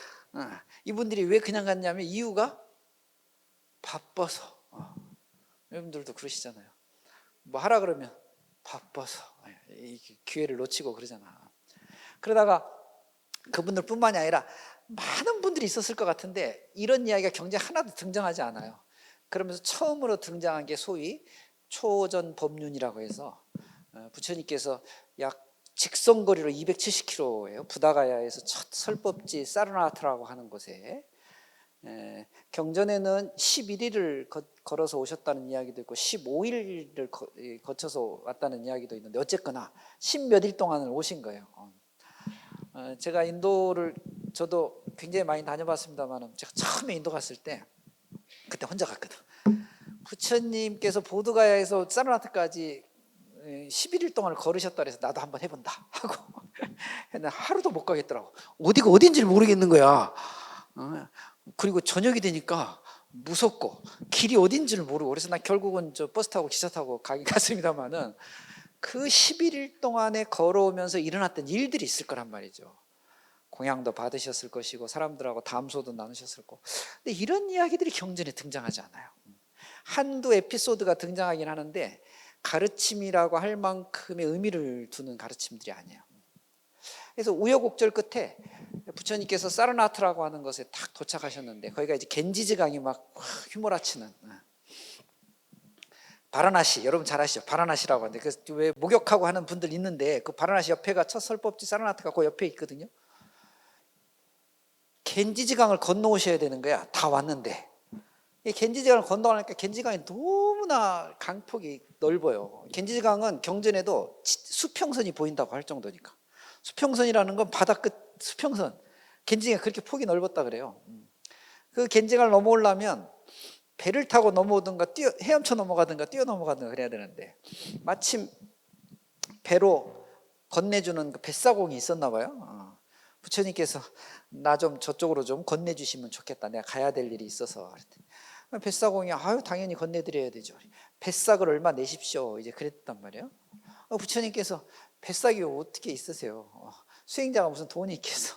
Speaker 1: 이분들이 왜 그냥 갔냐면 이유가 바빠서. 여러분들도 그러시잖아요. 뭐 하라 그러면 바빠서 기회를 놓치고 그러잖아. 그러다가 그분들 뿐만이 아니라 많은 분들이 있었을 것 같은데 이런 이야기가 경전에 하나도 등장하지 않아요. 그러면서 처음으로 등장한 게 소위 초전 법륜이라고 해서 부처님께서 약 직선거리로 270km예요. 부다가야에서 첫 설법지 사르나타라고 하는 곳에 경전에는 11일을 걸어서 오셨다는 이야기도 있고 15일을 거쳐서 왔다는 이야기도 있는데 어쨌거나 10몇 일 동안을 오신 거예요. 제가 인도를 저도 굉장히 많이 다녀봤습니다만 제가 처음에 인도 갔을 때 그때 혼자 갔거든. 부처님께서 보드가야에서 사르나타까지 11일 동안을 걸으셨다 그래서 나도 한번 해본다 하고 했는데 하루도 못 가겠더라고. 어디가 어딘지를 모르겠는 거야. 그리고 저녁이 되니까 무섭고 길이 어딘지를 모르고 그래서 나 결국은 저 버스 타고 기차 타고 가긴 갔습니다만은 그 11일 동안에 걸어오면서 일어났던 일들이 있을 거란 말이죠. 공양도 받으셨을 것이고 사람들하고 담소도 나누셨을 거고. 근데 이런 이야기들이 경전에 등장하지 않아요. 한두 에피소드가 등장하긴 하는데 가르침이라고 할 만큼의 의미를 두는 가르침들이 아니에요. 그래서 우여곡절 끝에 부처님께서 사르나트라고 하는 것에 딱 도착하셨는데 거기가 이제 겐지즈강이 막 휘몰아치는 바라나시, 여러분 잘 아시죠? 바라나시라고 하는데 그 왜 목욕하고 하는 분들 있는데 그 바라나시 옆에가 첫 설법지 사르나트가 그 옆에 있거든요. 겐지즈강을 건너오셔야 되는 거야. 다 왔는데 이 겐지즈강을 건너가니까 겐지강이 너무나 강폭이 넓어요. 겐지즈강은 경전에도 수평선이 보인다고 할 정도니까. 수평선이라는 건 바다 끝 수평선. 겐지강이 그렇게 폭이 넓었다 그래요. 그 겐지강을 넘어오려면 배를 타고 넘어오든가 헤엄쳐 넘어가든가 뛰어 넘어가든가 그래야 되는데 마침 배로 건네주는 그 뱃사공이 있었나 봐요. 부처님께서 나 좀 저쪽으로 좀 건네주시면 좋겠다. 내가 가야 될 일이 있어서. 뱃사공이 당연히 건네드려야 되죠. 뱃삭을 얼마 내십시오. 이제 그랬단 말이에요. 부처님께서 뱃삭이 어떻게 있으세요? 수행자가 무슨 돈이 있겠어?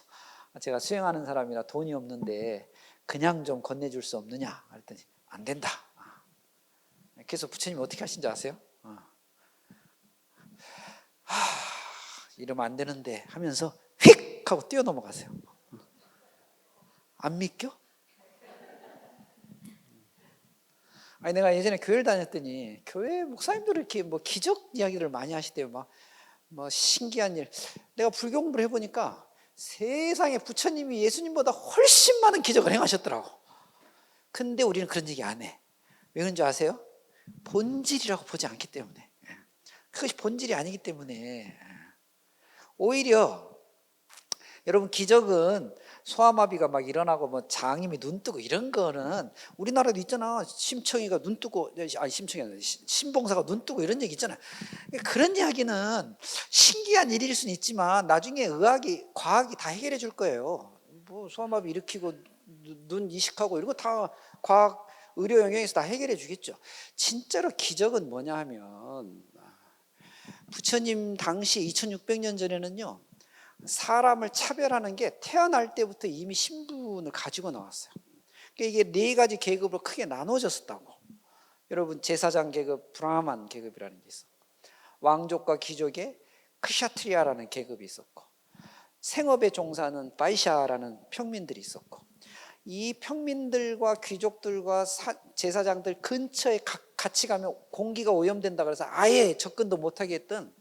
Speaker 1: 제가 수행하는 사람이라 돈이 없는데 그냥 좀 건네줄 수 없느냐? 그랬더니 안 된다. 그래서 부처님이 어떻게 하신 줄 아세요? 이러면 안 되는데 하면서 휙 하고 뛰어 넘어가세요. 안 믿겨? 아니 내가 예전에 교회를 다녔더니 교회 목사님들이 이렇게 뭐 기적 이야기를 많이 하시대요. 막 신기한 일. 내가 불교 공부를 해보니까 세상에 부처님이 예수님보다 훨씬 많은 기적을 행하셨더라고. 근데 우리는 그런 얘기 안 해. 왜 그런지 아세요? 본질이라고 보지 않기 때문에. 그것이 본질이 아니기 때문에. 오히려 여러분, 기적은 소아마비가 막 일어나고 뭐 장님이 눈 뜨고 이런 거는 우리나라도 있잖아. 심청이가 눈 뜨고, 아니 심청이 아니라 신봉사가 눈 뜨고 이런 얘기 있잖아. 그런 이야기는 신기한 일일 수는 있지만 나중에 과학이 다 해결해 줄 거예요. 뭐 소아마비 일으키고 눈 이식하고 이런 거 다 과학 의료 영역에서 다 해결해 주겠죠. 진짜로 기적은 뭐냐 하면, 부처님 당시 2600년 전에는요, 사람을 차별하는 게 태어날 때부터 이미 신분을 가지고 나왔어요. 그러니까 이게 네 가지 계급으로 크게 나눠졌었다고. 여러분, 제사장 계급, 브라만 계급이라는 게 있었고, 왕족과 귀족의 크샤트리아라는 계급이 있었고, 생업에 종사하는 바이샤라는 평민들이 있었고, 이 평민들과 귀족들과 제사장들 근처에 같이 가면 공기가 오염된다 그래서 아예 접근도 못하게 했던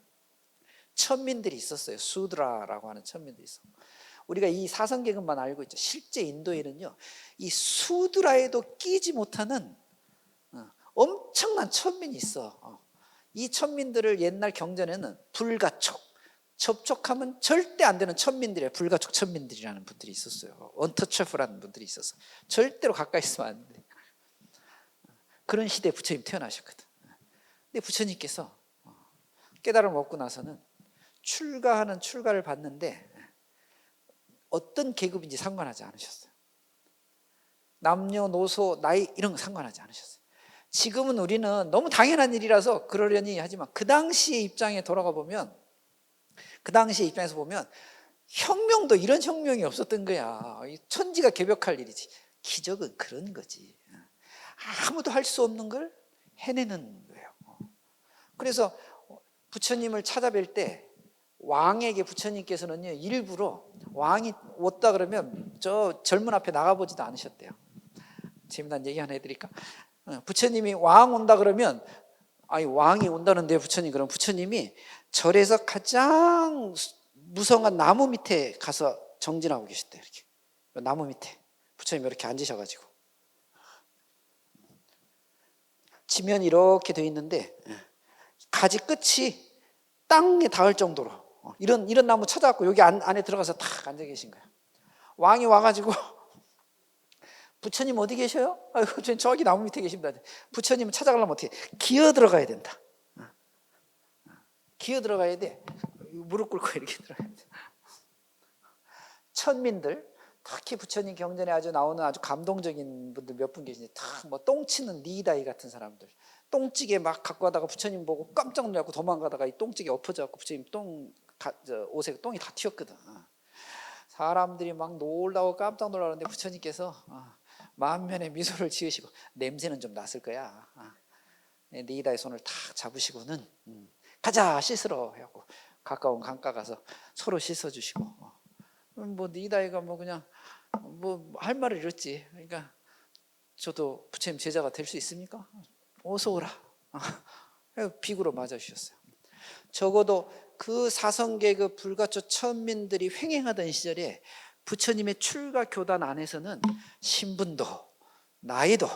Speaker 1: 천민들이 있었어요. 수드라라고 하는 천민들이 있었고, 우리가 이 사성계급만 알고 있죠. 실제 인도에는요, 이 수드라에도 끼지 못하는 엄청난 천민이 있어. 이 천민들을 옛날 경전에는 불가촉, 접촉하면 절대 안 되는 천민들이에요. 불가촉 천민들이라는 분들이 있었어요. 언터처블한 분들이 있어서 절대로 가까이 있으면 안 돼. 그런 시대에 부처님 태어나셨거든. 근데 부처님께서 깨달음을 얻고 나서는 출가를 받는데 어떤 계급인지 상관하지 않으셨어요. 남녀노소 나이 이런 거 상관하지 않으셨어요. 지금은 우리는 너무 당연한 일이라서 그러려니 하지만 그 당시의 입장에 돌아가 보면, 그 당시의 입장에서 보면 혁명도 이런 혁명이 없었던 거야. 천지가 개벽할 일이지. 기적은 그런 거지. 아무도 할 수 없는 걸 해내는 거예요. 그래서 부처님을 찾아뵐 때 왕에게 부처님께서는요, 일부러 왕이 왔다 그러면 저 젊은 앞에 나가보지도 않으셨대요. 재미난 얘기 하나 해드릴까? 부처님이 왕 온다 그러면, 아니 왕이 온다는데 부처님, 그럼 부처님이 절에서 가장 무성한 나무 밑에 가서 정진하고 계셨대요. 이렇게 나무 밑에 부처님 이렇게 앉으셔가지고, 지면이 이렇게 돼 있는데 가지 끝이 땅에 닿을 정도로 이런 나무 찾아갖고 여기 안에 들어가서 탁 앉아 계신 거예요. 왕이 와가지고 부처님 어디 계셔요? 아이고, 저기 나무 밑에 계십니다. 부처님을 찾아가려면 어떻게 기어 들어가야 된다. 기어 들어가야 돼. 무릎 꿇고 이렇게 들어가야 돼. 천민들, 특히 부처님 경전에 아주 나오는 아주 감동적인 분들 몇 분 계시는데, 뭐 똥치는 니다이 같은 사람들, 똥찌개 막 갖고 가다가 부처님 보고 깜짝 놀라고 도망가다가 이 똥찌개 엎어져 갖고 부처님 옷에 똥이 다 튀었거든. 사람들이 막 놀라고 깜짝 놀라는데 부처님께서 만면에 미소를 지으시고, 냄새는 좀 났을 거야. 니다의 손을 탁 잡으시고는 가자 씻으러 해갖고 가까운 강가 가서 서로 씻어주시고, 뭐 니다이가 뭐 그냥 뭐 할 말을 잃었지. 그러니까 저도 부처님 제자가 될 수 있습니까? 어서 오라. 비구로 맞아주셨어요. 적어도 그 사성계급 불가초 천민들이 횡행하던 시절에 부처님의 출가 교단 안에서는 신분도 나이도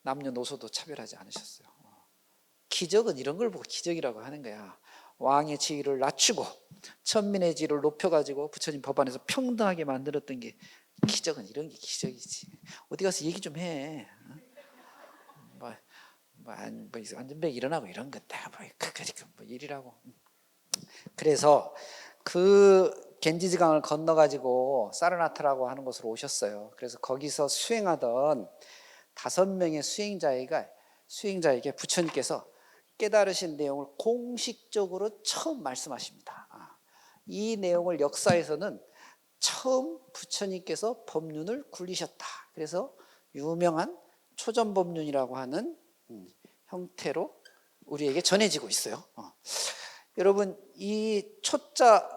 Speaker 1: 남녀노소도 차별하지 않으셨어요. 기적은 이런 걸 보고 기적이라고 하는 거야. 왕의 지위를 낮추고 천민의 지위를 높여가지고 부처님 법안에서 평등하게 만들었던 게, 기적은 이런 게 기적이지. 어디 가서 얘기 좀 해. 안전벨 일어나고 이런 건데 뭐 일이라고. 그래서 그 겐지즈강을 건너가지고 사르나타라고 하는 곳으로 오셨어요. 그래서 거기서 수행하던 5명의 수행자에게 부처님께서 깨달으신 내용을 공식적으로 처음 말씀하십니다. 이 내용을 역사에서는 처음 부처님께서 법륜을 굴리셨다. 그래서 유명한 초전법륜이라고 하는 형태로 우리에게 전해지고 있어요. 여러분, 이 초자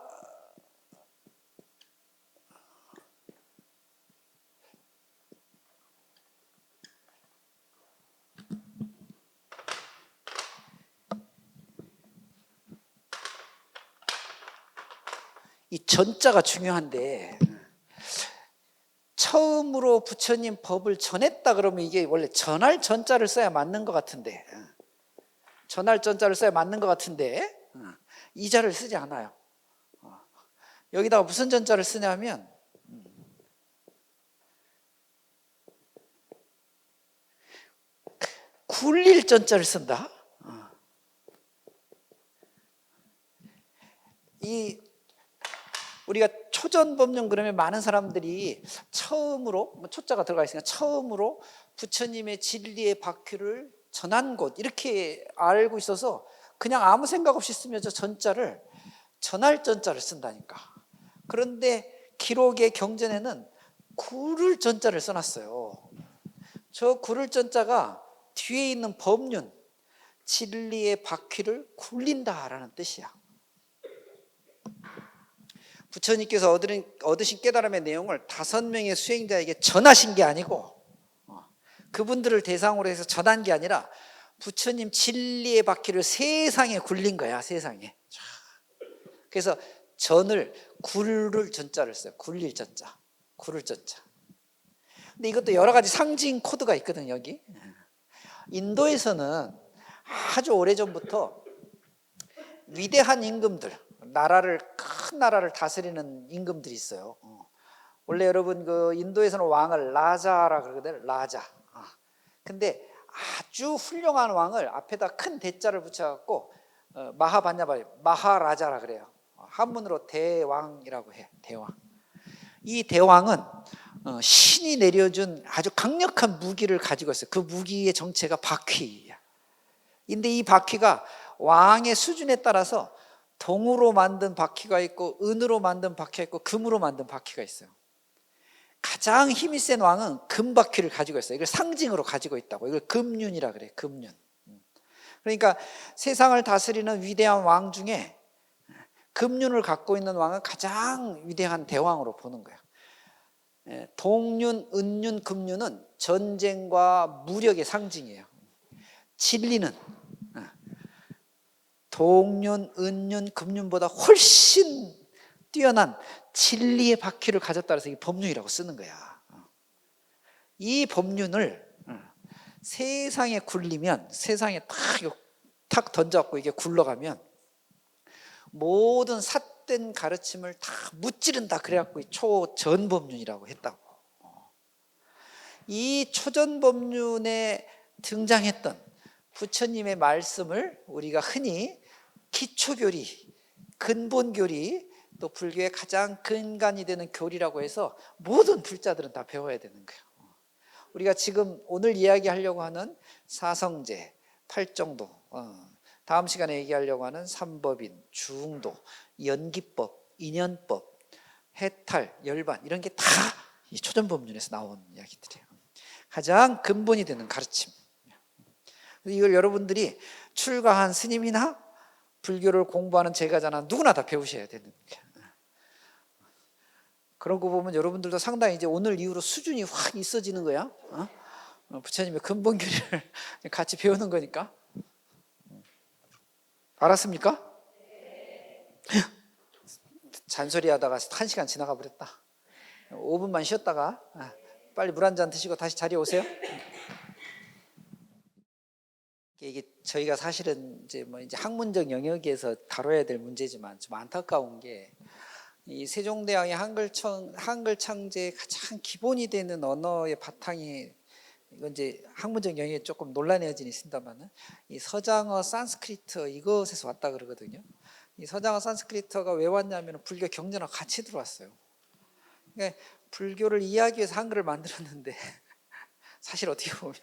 Speaker 1: 이 전자가 중요한데 처음으로 부처님 법을 전했다 그러면 이게 원래 전할 전자를 써야 맞는 것 같은데, 전할 전자를 써야 맞는 것 같은데 이 자를 쓰지 않아요. 여기다가 무슨 전자를 쓰냐면 굴릴 전자를 쓴다. 이 우리가 초전법륜 그러면 많은 사람들이 처음으로, 초자가 들어가 있으니까 처음으로 부처님의 진리의 바퀴를 전한 곳 이렇게 알고 있어서 그냥 아무 생각 없이 쓰면서 전자를 전할 전자를 쓴다니까. 그런데 기록의 경전에는 굴을 전자를 써놨어요. 저 굴을 전자가 뒤에 있는 법륜, 진리의 바퀴를 굴린다라는 뜻이야. 부처님께서 얻으신 깨달음의 내용을 5명의 수행자에게 전하신 게 아니고 그분들을 대상으로 해서 전한 게 아니라 부처님 진리의 바퀴를 세상에 굴린 거야. 세상에. 그래서 전을 굴을 전자를 써요. 굴릴 전자, 굴을 전자. 근데 이것도 여러 가지 상징 코드가 있거든. 여기 인도에서는 아주 오래전부터 위대한 임금들, 큰 나라를 다스리는 임금들이 있어요. 원래 여러분 그 인도에서는 왕을 라자라 그러거든요. 라자. 근데 아주 훌륭한 왕을 앞에다 큰 대자를 붙여갖고 마하반야바리, 마하라자라 그래요. 한문으로 대왕이라고 해. 대왕. 이 대왕은 신이 내려준 아주 강력한 무기를 가지고 있어요. 그 무기의 정체가 바퀴야. 근데 이 바퀴가 왕의 수준에 따라서 동으로 만든 바퀴가 있고 은으로 만든 바퀴가 있고 금으로 만든 바퀴가 있어요. 가장 힘이 센 왕은 금바퀴를 가지고 있어요. 이걸 상징으로 가지고 있다고. 이걸 금륜이라 그래요. 금륜. 그러니까 세상을 다스리는 위대한 왕 중에 금륜을 갖고 있는 왕은 가장 위대한 대왕으로 보는 거예요. 동륜, 은륜, 금륜은 전쟁과 무력의 상징이에요. 진리는 동륜, 은륜, 금륜보다 훨씬 뛰어난 진리의 바퀴를 가졌다 해서 이 법륜이라고 쓰는 거야. 이 법륜을 세상에 굴리면, 세상에 탁 던져갖고 이게 굴러가면 모든 삿된 가르침을 다 무찌른다. 그래갖고 초전법륜이라고 했다고. 이 초전법륜에 등장했던 부처님의 말씀을 우리가 흔히 기초교리, 근본교리, 또 불교의 가장 근간이 되는 교리라고 해서 모든 불자들은 다 배워야 되는 거예요. 우리가 지금 오늘 이야기하려고 하는 사성제, 팔정도, 다음 시간에 얘기하려고 하는 삼법인, 주응도, 연기법, 인연법, 해탈, 열반 이런 게 다 이 초전법륜에서 나온 이야기들이에요. 가장 근본이 되는 가르침. 이걸 여러분들이 출가한 스님이나 불교를 공부하는 제가자나 누구나 다 배우셔야 되는 거예요. 그런 거 보면 여러분들도 상당히 이제 오늘 이후로 수준이 확 있어지는 거야. 부처님의 근본 교리를 같이 배우는 거니까. 알았습니까? 잔소리 하다가 1시간 지나가 버렸다. 5분만 쉬었다가 빨리 물 한 잔 드시고 다시 자리에 오세요. 이게 저희가 사실은 이제 학문적 영역에서 다뤄야 될 문제지만 좀 안타까운 게 이 세종대왕의 한글 창제의 가장 기본이 되는 언어의 바탕이 이건 이제 학문적 영역에 조금 논란의 여진이 있습니다만은 이 서장어 산스크리트 이것에서 왔다 그러거든요. 이 서장어 산스크리트가 왜 왔냐면 불교 경전하고 같이 들어왔어요. 그러니까 불교를 이해하기 위해서 한글을 만들었는데 사실 어떻게 보면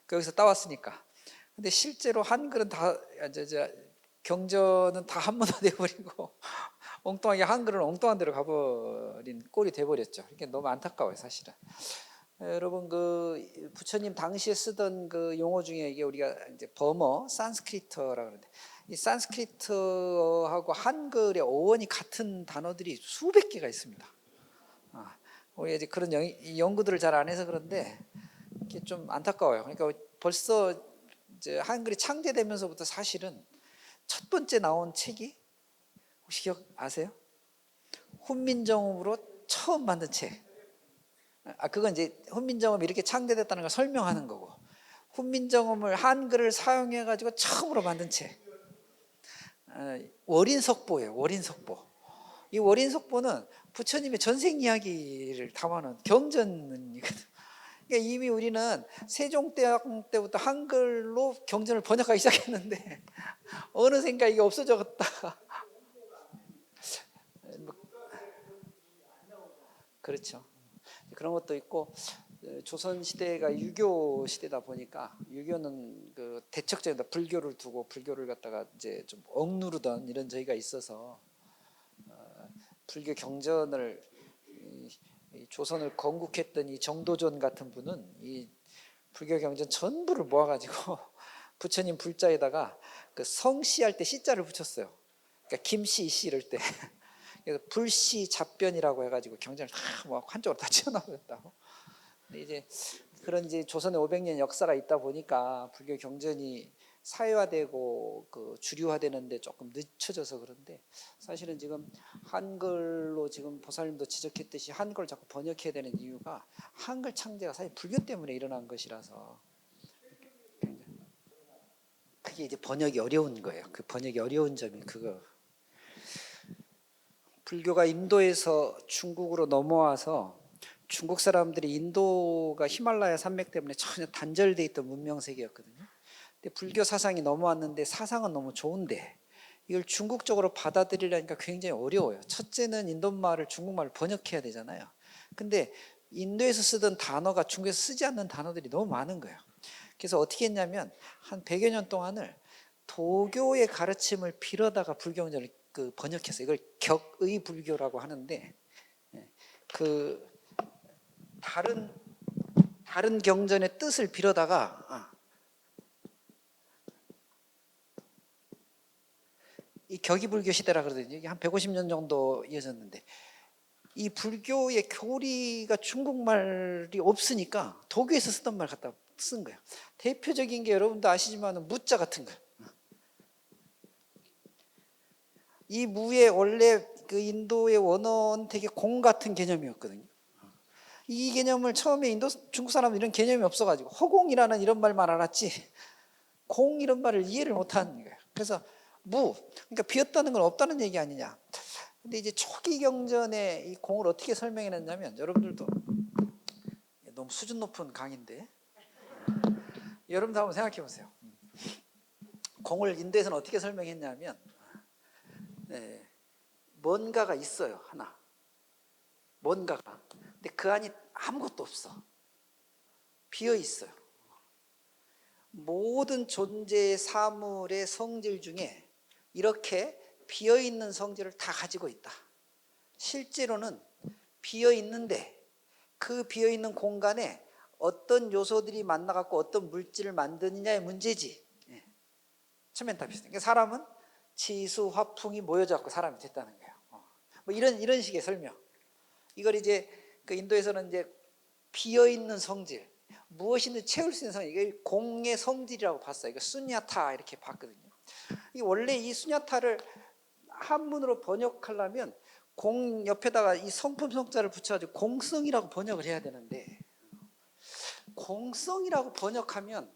Speaker 1: 거기서 따왔으니까. 근데 실제로 한글은 다 경전은 다 한문화 돼버리고 엉뚱하게 한글은 엉뚱한 데로 가버린 꼴이 돼버렸죠. 이게 너무 안타까워요, 사실은. 여러분 그 부처님 당시에 쓰던 그 용어 중에 이게 우리가 이제 범어, 산스크리트라고 그러는데 이 산스크리트하고 한글의 어원이 같은 단어들이 수백 개가 있습니다. 우리가 이제 그런 연구들을 잘 안 해서 그런데 이게 좀 안타까워요. 그러니까 벌써 이제 한글이 창제되면서부터 사실은 첫 번째 나온 책이 혹시 기억 아세요? 훈민정음으로 처음 만든 책. 그건 이제 훈민정음이 이렇게 창제됐다는 걸 설명하는 거고, 훈민정음을 한글을 사용해 가지고 처음으로 만든 책. 월인석보예요. 월인석보. 이 월인석보는 부처님의 전생 이야기를 담아놓은 경전이거든. 그러니까 이미 우리는 세종대왕 때부터 한글로 경전을 번역하기 시작했는데 어느샌가 이게 없어졌다가 그렇죠. 그런 것도 있고, 조선 시대가 유교 시대다 보니까 유교는 그 대척점에다 불교를 두고 불교를 갖다가 이제 좀 억누르던 이런 저희가 있어서 불교 경전을 이 조선을 건국했던 이 정도전 같은 분은 이 불교 경전 전부를 모아가지고 부처님 불자에다가 그 성씨 할 때 씨자를 붙였어요. 그러니까 김씨 이씨 이럴 때 그래서 불씨 잡변이라고 해가지고 경전을 다 뭐 한쪽으로 다 치워넣었다고. 근데 이제 그런 이제 조선의 500년 역사가 있다 보니까 불교 경전이 사회화되고 그 주류화되는데 조금 늦춰져서 그런데, 사실은 지금 한글로 지금 보살님도 지적했듯이 한글을 자꾸 번역해야 되는 이유가 한글 창제가 사실 불교 때문에 일어난 것이라서 그게 이제 번역이 어려운 거예요. 그 번역이 어려운 점이 그거. 불교가 인도에서 중국으로 넘어와서 중국 사람들이 인도가 히말라야 산맥 때문에 전혀 단절돼 있던 문명 세계였거든요. 근데 불교 사상이 넘어왔는데 사상은 너무 좋은데 이걸 중국적으로 받아들이려니까 굉장히 어려워요. 첫째는 인도말을 중국말로 번역해야 되잖아요. 근데 인도에서 쓰던 단어가 중국에서 쓰지 않는 단어들이 너무 많은 거예요. 그래서 어떻게 했냐면 한 100여 년 동안을 도교의 가르침을 빌어다가 불경전을 그 번역했어요. 이걸 격의 불교라고 하는데, 그 다른 경전의 뜻을 빌어다가 이 격의불교 시대라 그러더니 이게 한 150년 정도 이어졌는데, 이 불교의 교리가 중국말이 없으니까 도교에서 쓰던 말 갖다 쓴 거예요. 대표적인 게 여러분도 아시지만 무자 같은 거예요. 이 무의 원래 그 인도의 원어는 되게 공 같은 개념이었거든요. 이 개념을 처음에 인도 중국 사람은 이런 개념이 없어가지고 허공이라는 이런 말만 알았지 공 이런 말을 이해를 못하는 거예요. 그래서 무, 그러니까 비었다는 건 없다는 얘기 아니냐. 근데 이제 초기 경전에 이 공을 어떻게 설명해냈냐면, 여러분들도 너무 수준 높은 강의인데 여러분도 한번 생각해 보세요. 공을 인도에서는 어떻게 설명했냐면, 뭔가가 있어요. 하나 뭔가가. 근데 그 안이 아무것도 없어. 비어 있어요. 모든 존재의 사물의 성질 중에 이렇게 비어 있는 성질을 다 가지고 있다. 실제로는 비어 있는데 그 비어 있는 공간에 어떤 요소들이 만나갖고 어떤 물질을 만드느냐의 문제지. 처음엔 다 비슷해. 그러니까 사람은 지수, 화풍이 모여져갖고 사람이 됐다는 거예요. 뭐 이런 식의 설명. 이걸 이제 그 인도에서는 이제 비어 있는 성질, 무엇이든 채울 수 있는 성질, 이게 공의 성질이라고 봤어요. 이거 수냐타 이렇게 봤거든요. 이 원래 이 수냐타를 한문으로 번역하려면 공 옆에다가 이 성품 성자를 붙여가지고 공성이라고 번역을 해야 되는데, 공성이라고 번역하면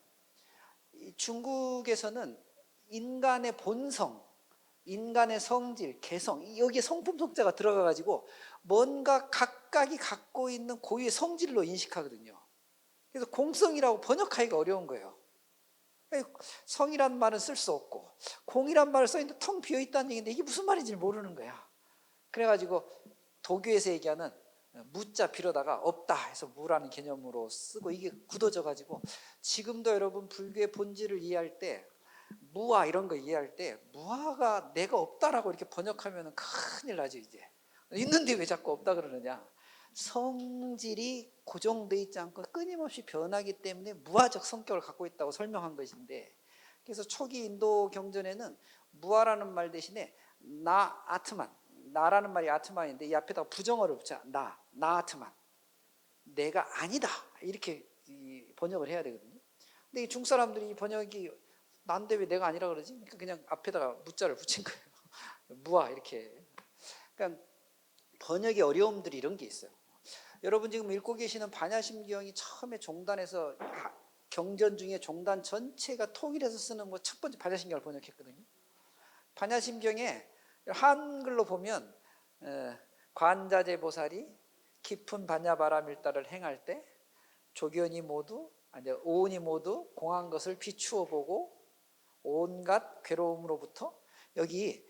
Speaker 1: 중국에서는 인간의 본성, 인간의 성질, 개성, 여기에 성품 성자가 들어가가지고 뭔가 각각이 갖고 있는 고유의 성질로 인식하거든요. 그래서 공성이라고 번역하기가 어려운 거예요. 성이란 말은 쓸 수 없고 공이란 말을 써있는데 텅 비어있다는 얘기인데 이게 무슨 말인지 모르는 거야. 그래가지고 도교에서 얘기하는 무자 빌어다가 없다 해서 무라는 개념으로 쓰고, 이게 굳어져 가지고 지금도 여러분 불교의 본질을 이해할 때 무아 이런 거 이해할 때 무아가 내가 없다라고 이렇게 번역하면 큰일 나죠. 이제 있는데 왜 자꾸 없다 그러느냐. 성질이 고정되어 있지 않고 끊임없이 변하기 때문에 무아적 성격을 갖고 있다고 설명한 것인데, 그래서 초기 인도 경전에는 무아라는 말 대신에 나 아트만, 나라는 말이 아트만인데 이 앞에다가 부정어를 붙여 나 아트만, 내가 아니다 이렇게 번역을 해야 되거든요. 근데 이 중국 사람들이 이 번역이 난데 왜 내가 아니라 그러지? 그러니까 그냥 앞에다가 무자를 붙인 거예요. 무아 이렇게. 그러니까 번역의 어려움들이 이런 게 있어요. 여러분 지금 읽고 계시는 반야심경이 처음에 종단에서 경전 중에 종단 전체가 통일해서 쓰는 뭐 첫 번째 반야심경을 번역했거든요. 반야심경에 한글로 보면 관자재보살이 깊은 반야바라밀다를 행할 때 조견이 모두 아니 오온이 모두 공한 것을 비추어 보고 온갖 괴로움으로부터 여기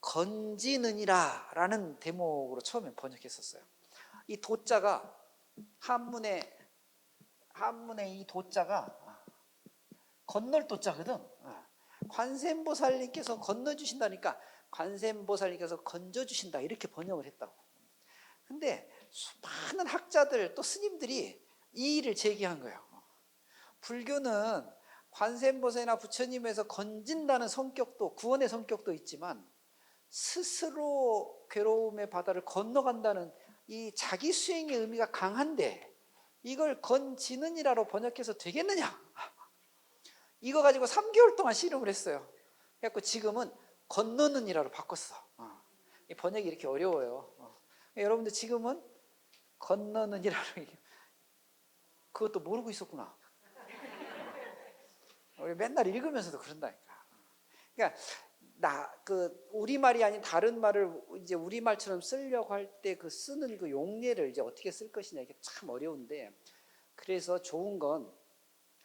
Speaker 1: 건지느니라 라는 대목으로 처음에 번역했었어요. 이 도자가 한문의 이 도자가 건널 도자거든. 관세음보살님께서 건너주신다니까 관세음보살님께서 건져주신다 이렇게 번역을 했다고. 근데 많은 학자들 또 스님들이 이 일을 제기한 거예요. 불교는 관세음보살이나 부처님에서 건진다는 성격도 구원의 성격도 있지만 스스로 괴로움의 바다를 건너간다는 이 자기 수행의 의미가 강한데 이걸 건지느니라로 번역해서 되겠느냐? 이거 가지고 3개월 동안 씨름을 했어요. 그래서 지금은 건너느니라로 바꿨어. 이 번역이 이렇게 어려워요. 여러분들 지금은 건너느니라로 그것도 모르고 있었구나. 우리 맨날 읽으면서도 그런다니까. 그러니까 우리말이 아닌 다른 말을 이제 우리말처럼 쓰려고 할 때 그 쓰는 그 용례를 이제 어떻게 쓸 것이냐 이게 참 어려운데, 그래서 좋은 건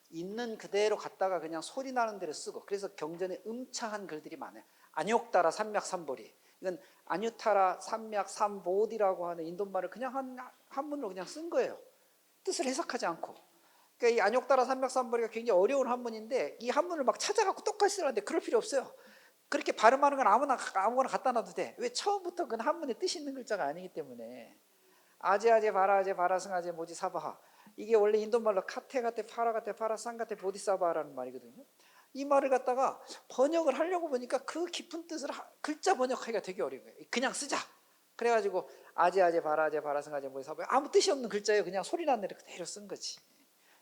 Speaker 1: 있는 그대로 갖다가 그냥 소리 나는 대로 쓰고, 그래서 경전에 음차한 글들이 많아요. 안욕따라 삼맥삼보리, 이건 아뉴타라 삼맥삼보디라고 하는 인도말을 그냥 한문으로 그냥 쓴 거예요. 뜻을 해석하지 않고. 그러니까 이 안욕따라 삼맥삼보리가 굉장히 어려운 한문인데 이 한문을 막 찾아갖고 똑같이 쓰라는데 그럴 필요 없어요. 그렇게 발음하는 건 아무거나 갖다 놔도 돼. 왜? 처음부터 그건 한문에 뜻이 있는 글자가 아니기 때문에. 아제아제 바라아제 바라승아제 모지 사바하, 이게 원래 인도말로 카테가테 파라가테 파라상가테 보디사바라는 말이거든요. 이 말을 갖다가 번역을 하려고 보니까 그 깊은 뜻을 글자 번역하기가 되게 어려운 거예요. 그냥 쓰자. 그래가지고 아제아제 바라아제 바라승아제 모지 사바하, 아무 뜻이 없는 글자예요. 그냥 소리 나는 대로 그대로 쓴 거지.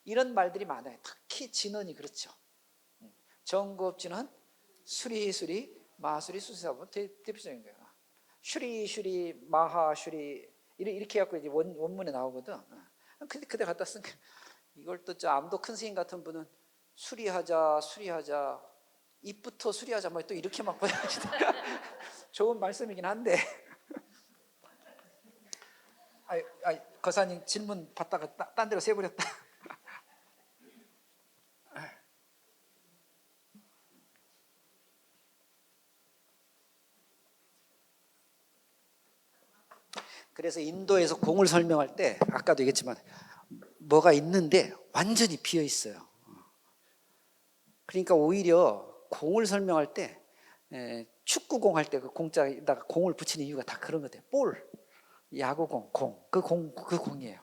Speaker 1: 이런 말들이 많아요. 특히 진언이 그렇죠. 정구업진언 수리수리 마수리 수사본 대표적인 거예요. 슈리슈리 마하슈리 이렇게 해갖고 이제 원문에 나오거든. 근데 그대 갖다 쓴 거예요. 이걸 또 암도 큰 스님 같은 분은 수리하자 입부터 수리하자 뭐 또 이렇게 막 번역하시다. 좋은 말씀이긴 한데. 거사님 질문 받다가 딴 데로 새버렸다. 그래서 인도에서 공을 설명할 때 아까도 얘기했지만 뭐가 있는데 완전히 비어 있어요. 그러니까 오히려 공을 설명할 때 축구공 할 때 그 공자에다가 공을 붙이는 이유가 다 그런 거예요. 볼, 야구공, 공, 그 공이에요.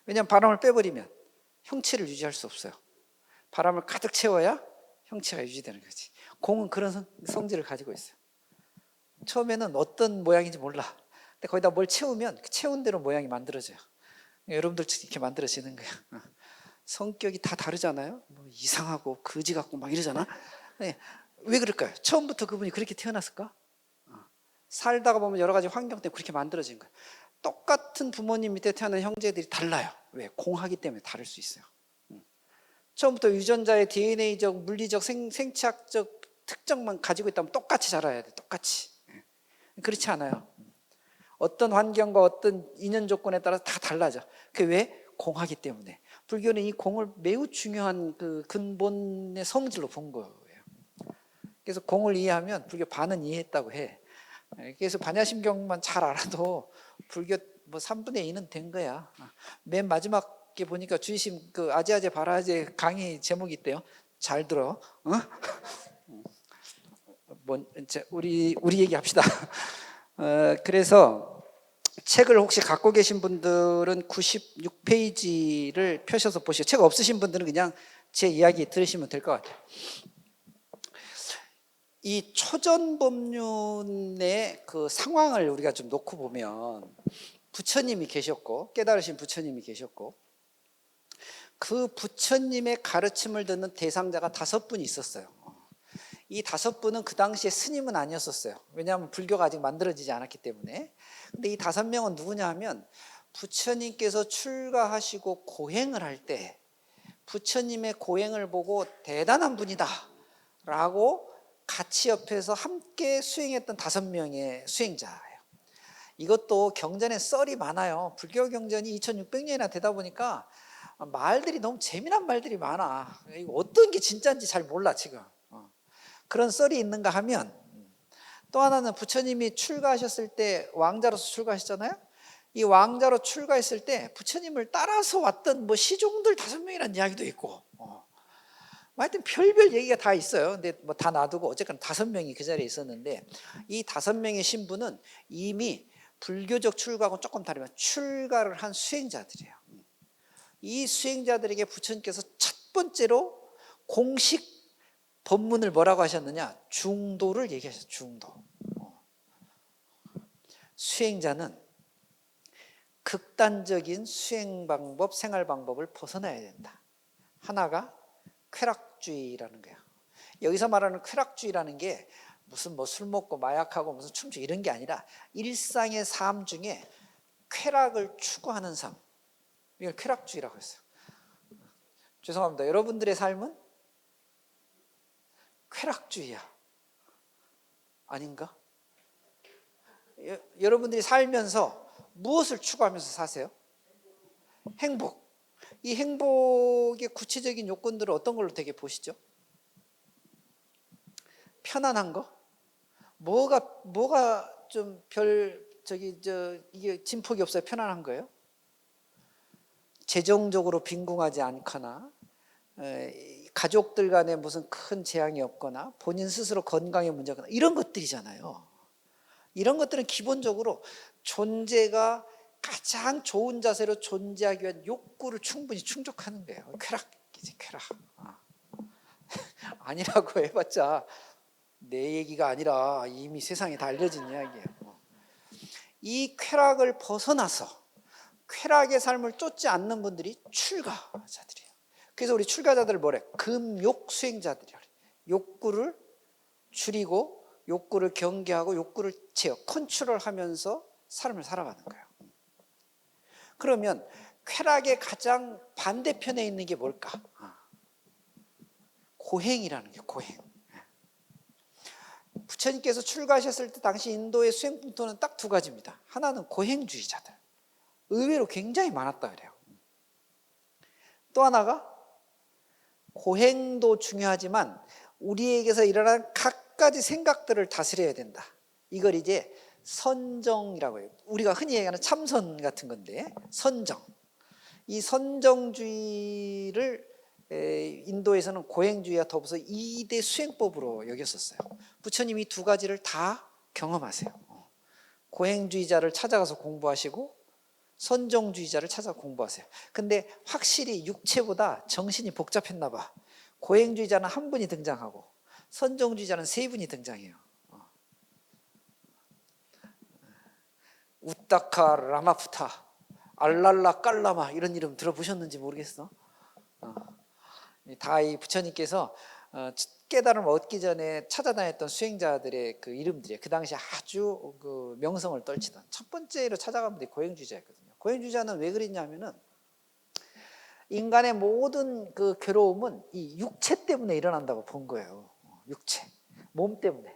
Speaker 1: 왜냐하면 바람을 빼버리면 형체를 유지할 수 없어요. 바람을 가득 채워야 형체가 유지되는 거지. 공은 그런 성질을 가지고 있어요. 처음에는 어떤 모양인지 몰라. 근데 거기다 뭘 채우면 그 채운 대로 모양이 만들어져요. 여러분들 이렇게 만들어지는 거야. 성격이 다 다르잖아요. 뭐 이상하고 거지 같고 막 이러잖아. 왜 그럴까요? 처음부터 그분이 그렇게 태어났을까? 살다가 보면 여러 가지 환경 때문에 그렇게 만들어진 거예요. 똑같은 부모님 밑에 태어난 형제들이 달라요. 왜? 공하기 때문에 다를 수 있어요. 처음부터 유전자의 DNA적, 물리적, 생체학적 특성만 가지고 있다면 똑같이 자라야 돼. 똑같이. 그렇지 않아요. 어떤 환경과 어떤 인연 조건에 따라서 다 달라져. 그게 왜? 공하기 때문에. 불교는 이 공을 매우 중요한 그 근본의 성질로 본 거예요. 그래서 공을 이해하면 불교 반은 이해했다고 해. 그래서 반야심경만 잘 알아도 불교 뭐 3분의 2는 된 거야. 맨 마지막에 보니까 주의심 그 아제아제 바라제 강의 제목이 있대요. 잘 들어. 우리 얘기합시다. 그래서 책을 혹시 갖고 계신 분들은 96페이지를 펴셔서 보시고, 책 없으신 분들은 그냥 제 이야기 들으시면 될 것 같아요. 이 초전법륜의 그 상황을 우리가 좀 놓고 보면 부처님이 계셨고, 깨달으신 부처님이 계셨고, 그 부처님의 가르침을 듣는 대상자가 5분이 있었어요. 이 5분은 그 당시에 스님은 아니었었어요. 왜냐하면 불교가 아직 만들어지지 않았기 때문에. 근데 이 5명은 누구냐 하면 부처님께서 출가하시고 고행을 할 때 부처님의 고행을 보고 대단한 분이다 라고 같이 옆에서 함께 수행했던 5명의 수행자예요. 이것도 경전에 썰이 많아요. 불교 경전이 2600년이나 되다 보니까 말들이 너무 재미난 말들이 많아. 어떤 게 진짜인지 잘 몰라 지금. 그런 썰이 있는가 하면, 또 하나는 부처님이 출가하셨을 때 왕자로서 출가하셨잖아요. 이 왕자로 출가했을 때 부처님을 따라서 왔던 뭐 시종들 5명이라는 이야기도 있고, 하여튼 별별 얘기가 다 있어요. 근데 뭐 다 놔두고 어쨌건 5명이 그 자리에 있었는데, 이 5명의 신부는 이미 불교적 출가하고 조금 다르면 출가를 한 수행자들이에요. 이 수행자들에게 부처님께서 첫 번째로 공식 법문을 뭐라고 하셨느냐? 중도를 얘기하셨어요. 중도. 수행자는 극단적인 수행 방법, 생활 방법을 벗어나야 된다. 하나가 쾌락주의라는 거야. 여기서 말하는 쾌락주의라는 게 무슨 뭐 술 먹고 마약하고 무슨 춤추고 이런 게 아니라 일상의 삶 중에 쾌락을 추구하는 삶. 이걸 쾌락주의라고 했어요. 죄송합니다. 여러분들의 삶은 쾌락주의야. 아닌가? 여러분들이 살면서 무엇을 추구하면서 사세요? 행복. 이 행복의 구체적인 요건들은 어떤 걸로 되게 보시죠? 편안한 거? 뭐가 좀 이게 진폭이 없어요? 편안한 거예요? 재정적으로 빈궁하지 않거나, 가족들 간에 무슨 큰 재앙이 없거나, 본인 스스로 건강에 문제가 없거나, 이런 것들이잖아요. 이런 것들은 기본적으로 존재가 가장 좋은 자세로 존재하기 위한 욕구를 충분히 충족하는 거예요. 쾌락이지, 쾌락. 아니라고 해봤자 내 얘기가 아니라 이미 세상에 다 알려진 이야기예요. 이 쾌락을 벗어나서 쾌락의 삶을 쫓지 않는 분들이 출가자들이에요. 그래서 우리 출가자들을 뭐래? 금욕 수행자들이야. 욕구를 줄이고 욕구를 경계하고 욕구를 제어, 컨트롤하면서 삶을 살아가는 거예요. 그러면 쾌락의 가장 반대편에 있는 게 뭘까? 고행이라는 게 고행. 부처님께서 출가하셨을 때 당시 인도의 수행 풍토는 딱 2가지입니다. 하나는 고행주의자들. 의외로 굉장히 많았다 그래요. 또 하나가 고행도 중요하지만 우리에게서 일어나는 각가지 생각들을 다스려야 된다. 이걸 이제 선정이라고 해요. 우리가 흔히 얘기하는 참선 같은 건데, 선정. 이 선정주의를 인도에서는 고행주의와 더불어서 2대 수행법으로 여겼었어요. 부처님이 2가지를 다 경험하세요. 고행주의자를 찾아가서 공부하시고 선정주의자를 찾아 공부하세요. 근데 확실히 육체보다 정신이 복잡했나 봐. 고행주의자는 한 분이 등장하고 선정주의자는 3분이 등장해요. 우타카 라마푸타, 알랄라 깔라마, 이런 이름 들어보셨는지 모르겠어. 다 이 부처님께서 깨달음을 얻기 전에 찾아다녔던 수행자들의 그 이름들이에요. 그 당시 아주 그 명성을 떨치던 첫 번째로 찾아가면 고행주의자였거든요. 고행주의자는 왜 그랬냐면은 인간의 모든 그 괴로움은 이 육체 때문에 일어난다고 본 거예요. 육체, 몸 때문에.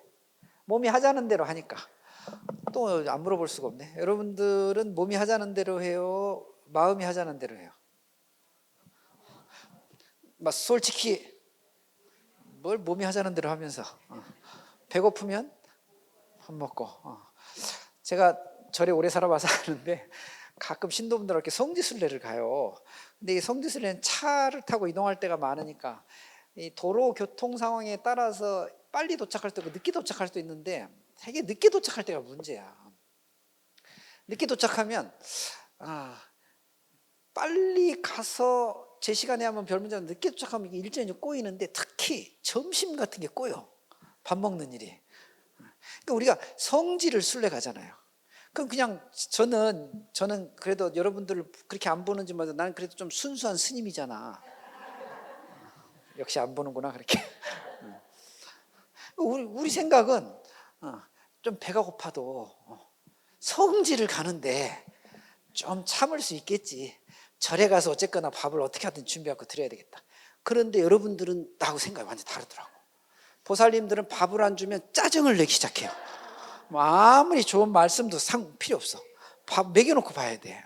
Speaker 1: 몸이 하자는 대로 하니까. 또 안 물어볼 수가 없네. 여러분들은 몸이 하자는 대로 해요? 마음이 하자는 대로 해요? 솔직히 뭘 몸이 하자는 대로 하면서 배고프면 밥 먹고. 제가 절에 오래 살아봐서 아는데 가끔 신도분들 이렇게 성지순례를 가요. 근데 이 성지순례는 차를 타고 이동할 때가 많으니까 이 도로 교통 상황에 따라서 빨리 도착할 때고 늦게 도착할 수도 있는데 되게 늦게 도착할 때가 문제야. 늦게 도착하면 빨리 가서 제 시간에 하면 별 문제가 늦게 도착하면 일정이 꼬이는데 특히 점심 같은 게 꼬여. 밥 먹는 일이. 그러니까 우리가 성지를 순례 가잖아요. 그럼 그냥 저는 그래도 여러분들을 그렇게 안 보는지 모르겠는데 나는 그래도 좀 순수한 스님이잖아. 역시 안 보는구나 그렇게. 우리 생각은 좀 배가 고파도 성지를 가는데 좀 참을 수 있겠지. 절에 가서 어쨌거나 밥을 어떻게 하든 준비하고 드려야 되겠다. 그런데 여러분들은 나하고 생각이 완전히 다르더라고. 보살님들은 밥을 안 주면 짜증을 내기 시작해요. 뭐 아무리 좋은 말씀도 필요 없어. 밥 먹여놓고 봐야 돼.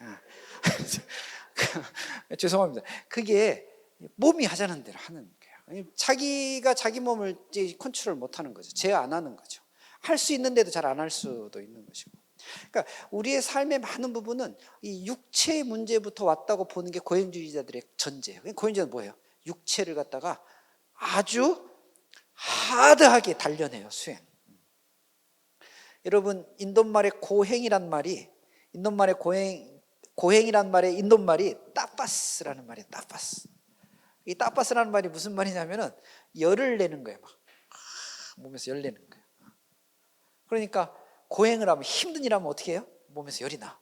Speaker 1: 죄송합니다. 그게 몸이 하자는 대로 하는 거예요. 자기가 자기 몸을 이제 컨트롤 못하는 거죠. 제어 안 하는 거죠. 할 수 있는데도 잘 안 할 수도 있는 것이고. 그러니까 우리의 삶의 많은 부분은 이 육체의 문제부터 왔다고 보는 게 고행주의자들의 전제예요. 고행주의자는 뭐예요? 육체를 갖다가 아주 하드하게 단련해요. 수행. 여러분, 인도말의 고행이란 말이, 인도말의 고행이란 말의 인도말이 따파스라는 말이에요. 따파스. 이 따파스라는 말이 무슨 말이냐면은 열을 내는 거예요. 막 몸에서 열 내는 거예요. 그러니까 고행을 하면, 힘든 일 하면 어떻게 해요? 몸에서 열이 나.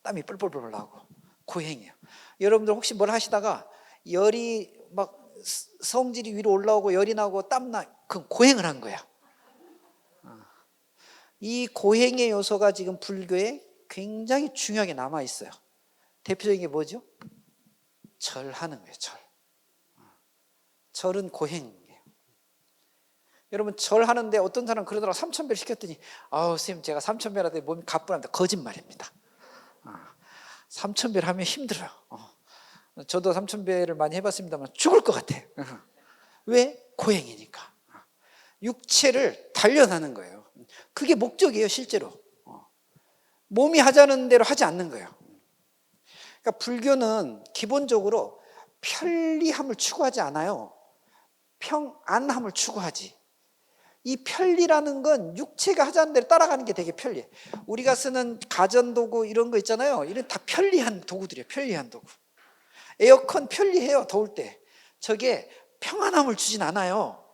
Speaker 1: 땀이 뻘뻘뻘 나고. 고행이에요. 여러분들 혹시 뭘 하시다가 열이 막 성질이 위로 올라오고 열이 나고 땀나, 그건 고행을 한 거야. 이 고행의 요소가 지금 불교에 굉장히 중요하게 남아 있어요. 대표적인 게 뭐죠? 절하는 거예요. 절은 고행이에요. 여러분, 절하는데 어떤 사람 그러더라고. 3,000배를 시켰더니 선생님 제가 3,000배를 하더니 몸이 가뿐합니다. 거짓말입니다. 3,000배를 하면 힘들어요. 저도 3,000배를 많이 해봤습니다만 죽을 것 같아. 왜? 고행이니까. 육체를 단련하는 거예요. 그게 목적이에요. 실제로 몸이 하자는 대로 하지 않는 거예요. 그러니까 불교는 기본적으로 편리함을 추구하지 않아요. 평안함을 추구하지. 이 편리라는 건 육체가 하자는 대로 따라가는 게 되게 편리해. 우리가 쓰는 가전도구 이런 거 있잖아요. 이런 다 편리한 도구들이에요. 편리한 도구. 에어컨 편리해요. 더울 때. 저게 평안함을 주진 않아요.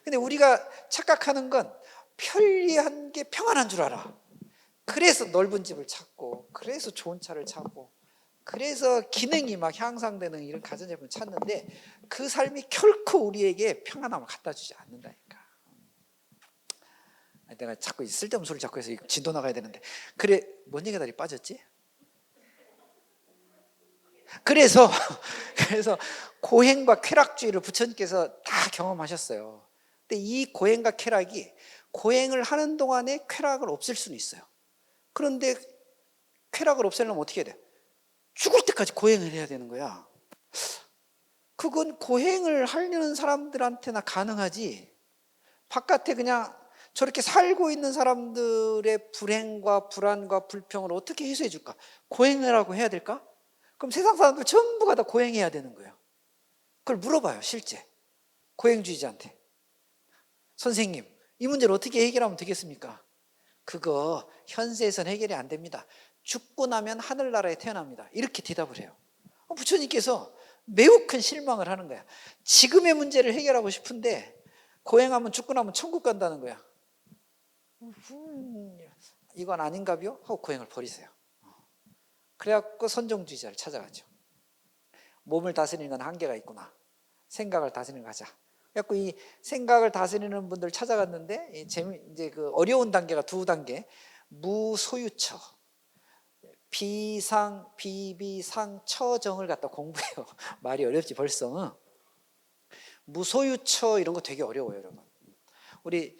Speaker 1: 근데 우리가 착각하는 건 편리한 게 평안한 줄 알아. 그래서 넓은 집을 찾고, 그래서 좋은 차를 찾고, 그래서 기능이 막 향상되는 이런 가전제품을 찾는데 그 삶이 결코 우리에게 평안함을 갖다 주지 않는다니까. 내가 자꾸 쓸데없는 소리를 자꾸 해서 진도 나가야 되는데. 그래, 뭔 얘기가 다리 빠졌지? 그래서 고행과 쾌락주의를 부처님께서 다 경험하셨어요. 근데 이 고행과 쾌락이 고행을 하는 동안에 쾌락을 없앨 수는 있어요. 그런데 쾌락을 없애려면 어떻게 해야 돼? 죽을 때까지 고행을 해야 되는 거야. 그건 고행을 하려는 사람들한테나 가능하지, 바깥에 그냥 저렇게 살고 있는 사람들의 불행과 불안과 불평을 어떻게 해소해 줄까? 고행이라고 해야 될까? 그럼 세상 사람들 전부가 다 고행해야 되는 거예요. 그걸 물어봐요. 실제 고행주의자한테. 선생님, 이 문제를 어떻게 해결하면 되겠습니까? 그거 현세에선 해결이 안 됩니다. 죽고 나면 하늘나라에 태어납니다. 이렇게 대답을 해요. 부처님께서 매우 큰 실망을 하는 거야. 지금의 문제를 해결하고 싶은데 고행하면 죽고 나면 천국 간다는 거야. 이건 아닌가요? 하고 고행을 버리세요. 그래갖고 선정주의자를 찾아가죠. 몸을 다스리는 건 한계가 있구나. 생각을 다스리는 거 하자. 그래갖고 이 생각을 다스리는 분들 찾아갔는데 이제 그 어려운 단계가 두 단계. 무소유처, 비상, 비비상, 처정을 갖다 공부해요. 말이 어렵지 벌써. 무소유처 이런 거 되게 어려워요, 여러분. 우리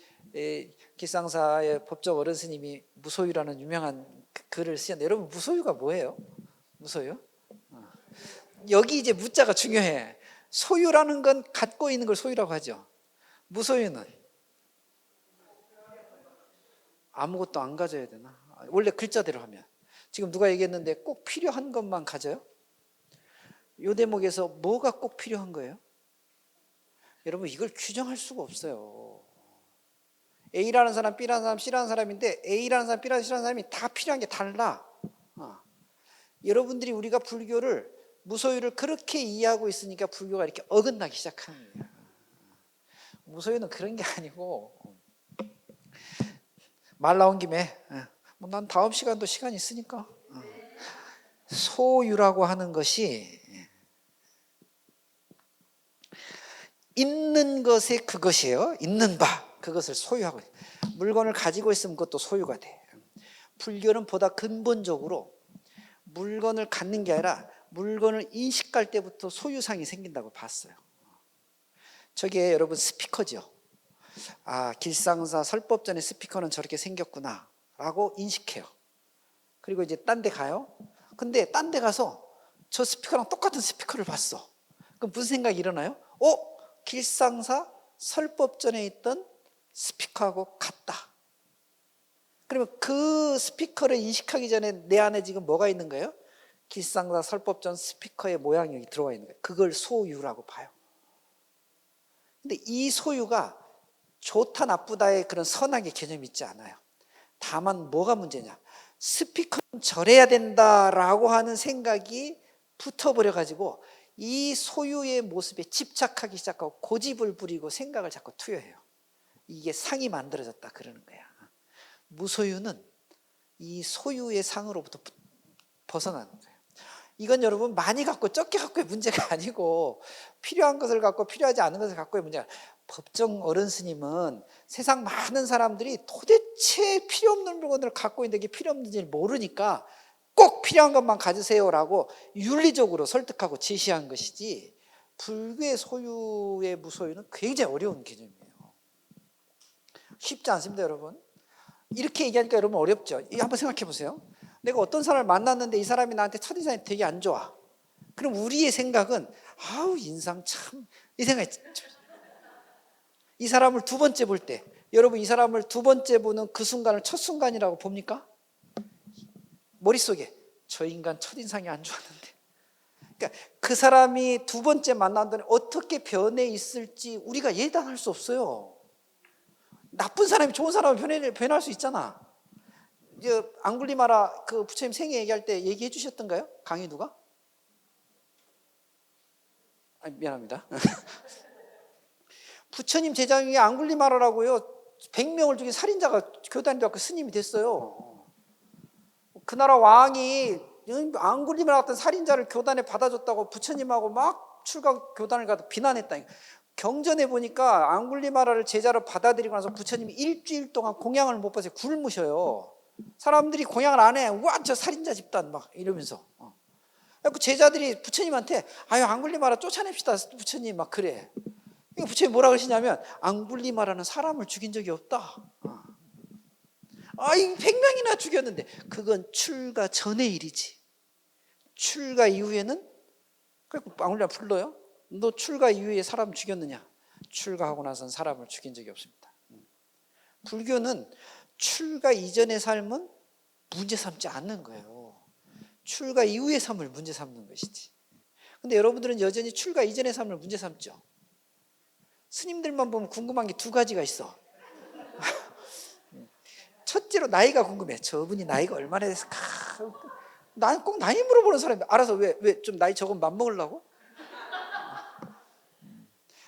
Speaker 1: 기상사의 법적 어른 스님이 무소유라는 유명한 글을 쓰셨는데, 여러분 무소유가 뭐예요? 무소유? 여기 이제 무자가 중요해. 소유라는 건 갖고 있는 걸 소유라고 하죠. 무소유는 아무것도 안 가져야 되나? 원래 글자대로 하면. 지금 누가 얘기했는데 꼭 필요한 것만 가져요? 이 대목에서 뭐가 꼭 필요한 거예요? 여러분, 이걸 규정할 수가 없어요. A라는 사람, B라는 사람, C라는 사람인데 A라는 사람, B라는 C라는 사람이 다 필요한 게 달라. 여러분들이 우리가 불교를 무소유를 그렇게 이해하고 있으니까 불교가 이렇게 어긋나기 시작하는 거야. 무소유는 그런 게 아니고, 말 나온 김에 난 다음 시간도 시간이 있으니까, 소유라고 하는 것이 있는 것에 그것이에요. 있는 바 그것을 소유하고 있어요. 물건을 가지고 있으면 그것도 소유가 돼. 불교는 보다 근본적으로 물건을 갖는 게 아니라 물건을 인식할 때부터 소유상이 생긴다고 봤어요. 저게 여러분 스피커죠. 아, 길상사 설법전의 스피커는 저렇게 생겼구나 라고 인식해요. 그리고 이제 딴 데 가요. 근데 딴 데 가서 저 스피커랑 똑같은 스피커를 봤어. 그럼 무슨 생각이 일어나요? 길상사 설법전에 있던 스피커하고 같다. 그러면 그 스피커를 인식하기 전에 내 안에 지금 뭐가 있는 거예요? 길상사 설법전 스피커의 모양이 여기 들어가 있는 거예요. 그걸 소유라고 봐요. 근데 이 소유가 좋다 나쁘다의 그런 선악의 개념이 있지 않아요. 다만 뭐가 문제냐? 스피커는 절해야 된다라고 하는 생각이 붙어버려 가지고 이 소유의 모습에 집착하기 시작하고 고집을 부리고 생각을 자꾸 투여해요. 이게 상이 만들어졌다 그러는 거야. 무소유는 이 소유의 상으로부터 벗어나는 거예요. 이건 여러분 많이 갖고 적게 갖고의 문제가 아니고 필요한 것을 갖고 필요하지 않은 것을 갖고의 문제가. 법정 어른 스님은 세상 많은 사람들이 도대체 필요 없는 물건을 갖고 있는데 이게 필요 없는지 모르니까 꼭 필요한 것만 가지세요라고 윤리적으로 설득하고 지시한 것이지, 불교의 소유의 무소유는 굉장히 어려운 개념이에요. 쉽지 않습니다, 여러분. 이렇게 얘기하니까 여러분 어렵죠. 한번 생각해 보세요. 내가 어떤 사람을 만났는데 이 사람이 나한테 첫인상이 되게 안 좋아. 그럼 우리의 생각은 아우 인상 참, 이 생각이, 이 사람을 두 번째 볼 때, 여러분 이 사람을 두 번째 보는 그 순간을 첫 순간이라고 봅니까? 머릿속에 저 인간 첫인상이 안 좋았는데, 그러니까 그 사람이 두 번째 만난다면 어떻게 변해 있을지 우리가 예단할 수 없어요. 나쁜 사람이 좋은 사람을 변할 수 있잖아. 앙굴리마라 그 부처님 생애 얘기할 때 얘기해 주셨던가요? 강의 누가? 미안합니다. 부처님 제자 중에 앙굴리마라라고요, 100명을 죽인 살인자가 교단에 와서 스님이 됐어요. 그 나라 왕이 앙굴리마라 같은 살인자를 교단에 받아줬다고 부처님하고 막 출가 교단을 가도 비난했다. 경전에 보니까 앙굴리마라를 제자로 받아들이고 나서 부처님이 일주일 동안 공양을 못 받아서 굶으셔요. 사람들이 공양을 안 해. 와, 저 살인자 집단 막 이러면서. 그 제자들이 부처님한테 아유 앙굴리마라 쫓아냅시다. 부처님 막 그래. 부처님 뭐라 그러시냐면 앙굴리마라는 사람을 죽인 적이 없다. 아이 100명이나 죽였는데 그건 출가 전의 일이지. 출가 이후에는 그래서 앙굴리마 불러요. 너 출가 이후에 사람 죽였느냐? 출가하고 나선 사람을 죽인 적이 없습니다. 불교는 출가 이전의 삶은 문제 삼지 않는 거예요. 출가 이후의 삶을 문제 삼는 것이지. 근데 여러분들은 여전히 출가 이전의 삶을 문제 삼죠. 스님들만 보면 궁금한 게 두 가지가 있어. 첫째로 나이가 궁금해. 저분이 나이가 얼마나 됐을까? 난 꼭 나이 물어보는 사람이 알아서 왜 좀 나이 적으면 맘먹으려고?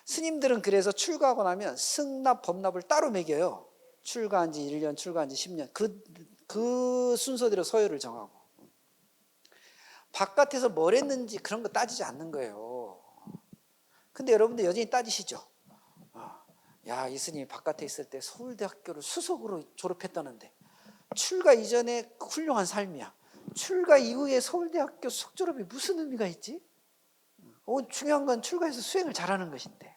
Speaker 1: 스님들은 그래서 출가하고 나면 승납, 법납을 따로 매겨요. 출가한 지 1년, 출가한 지 10년. 그 순서대로 서열을 정하고. 바깥에서 뭘 했는지 그런 거 따지지 않는 거예요. 근데 여러분들 여전히 따지시죠? 야, 이 스님이 바깥에 있을 때 서울대학교를 수석으로 졸업했다는데 출가 이전에 훌륭한 삶이야. 출가 이후에 서울대학교 수석 졸업이 무슨 의미가 있지? 중요한 건 출가해서 수행을 잘하는 것인데.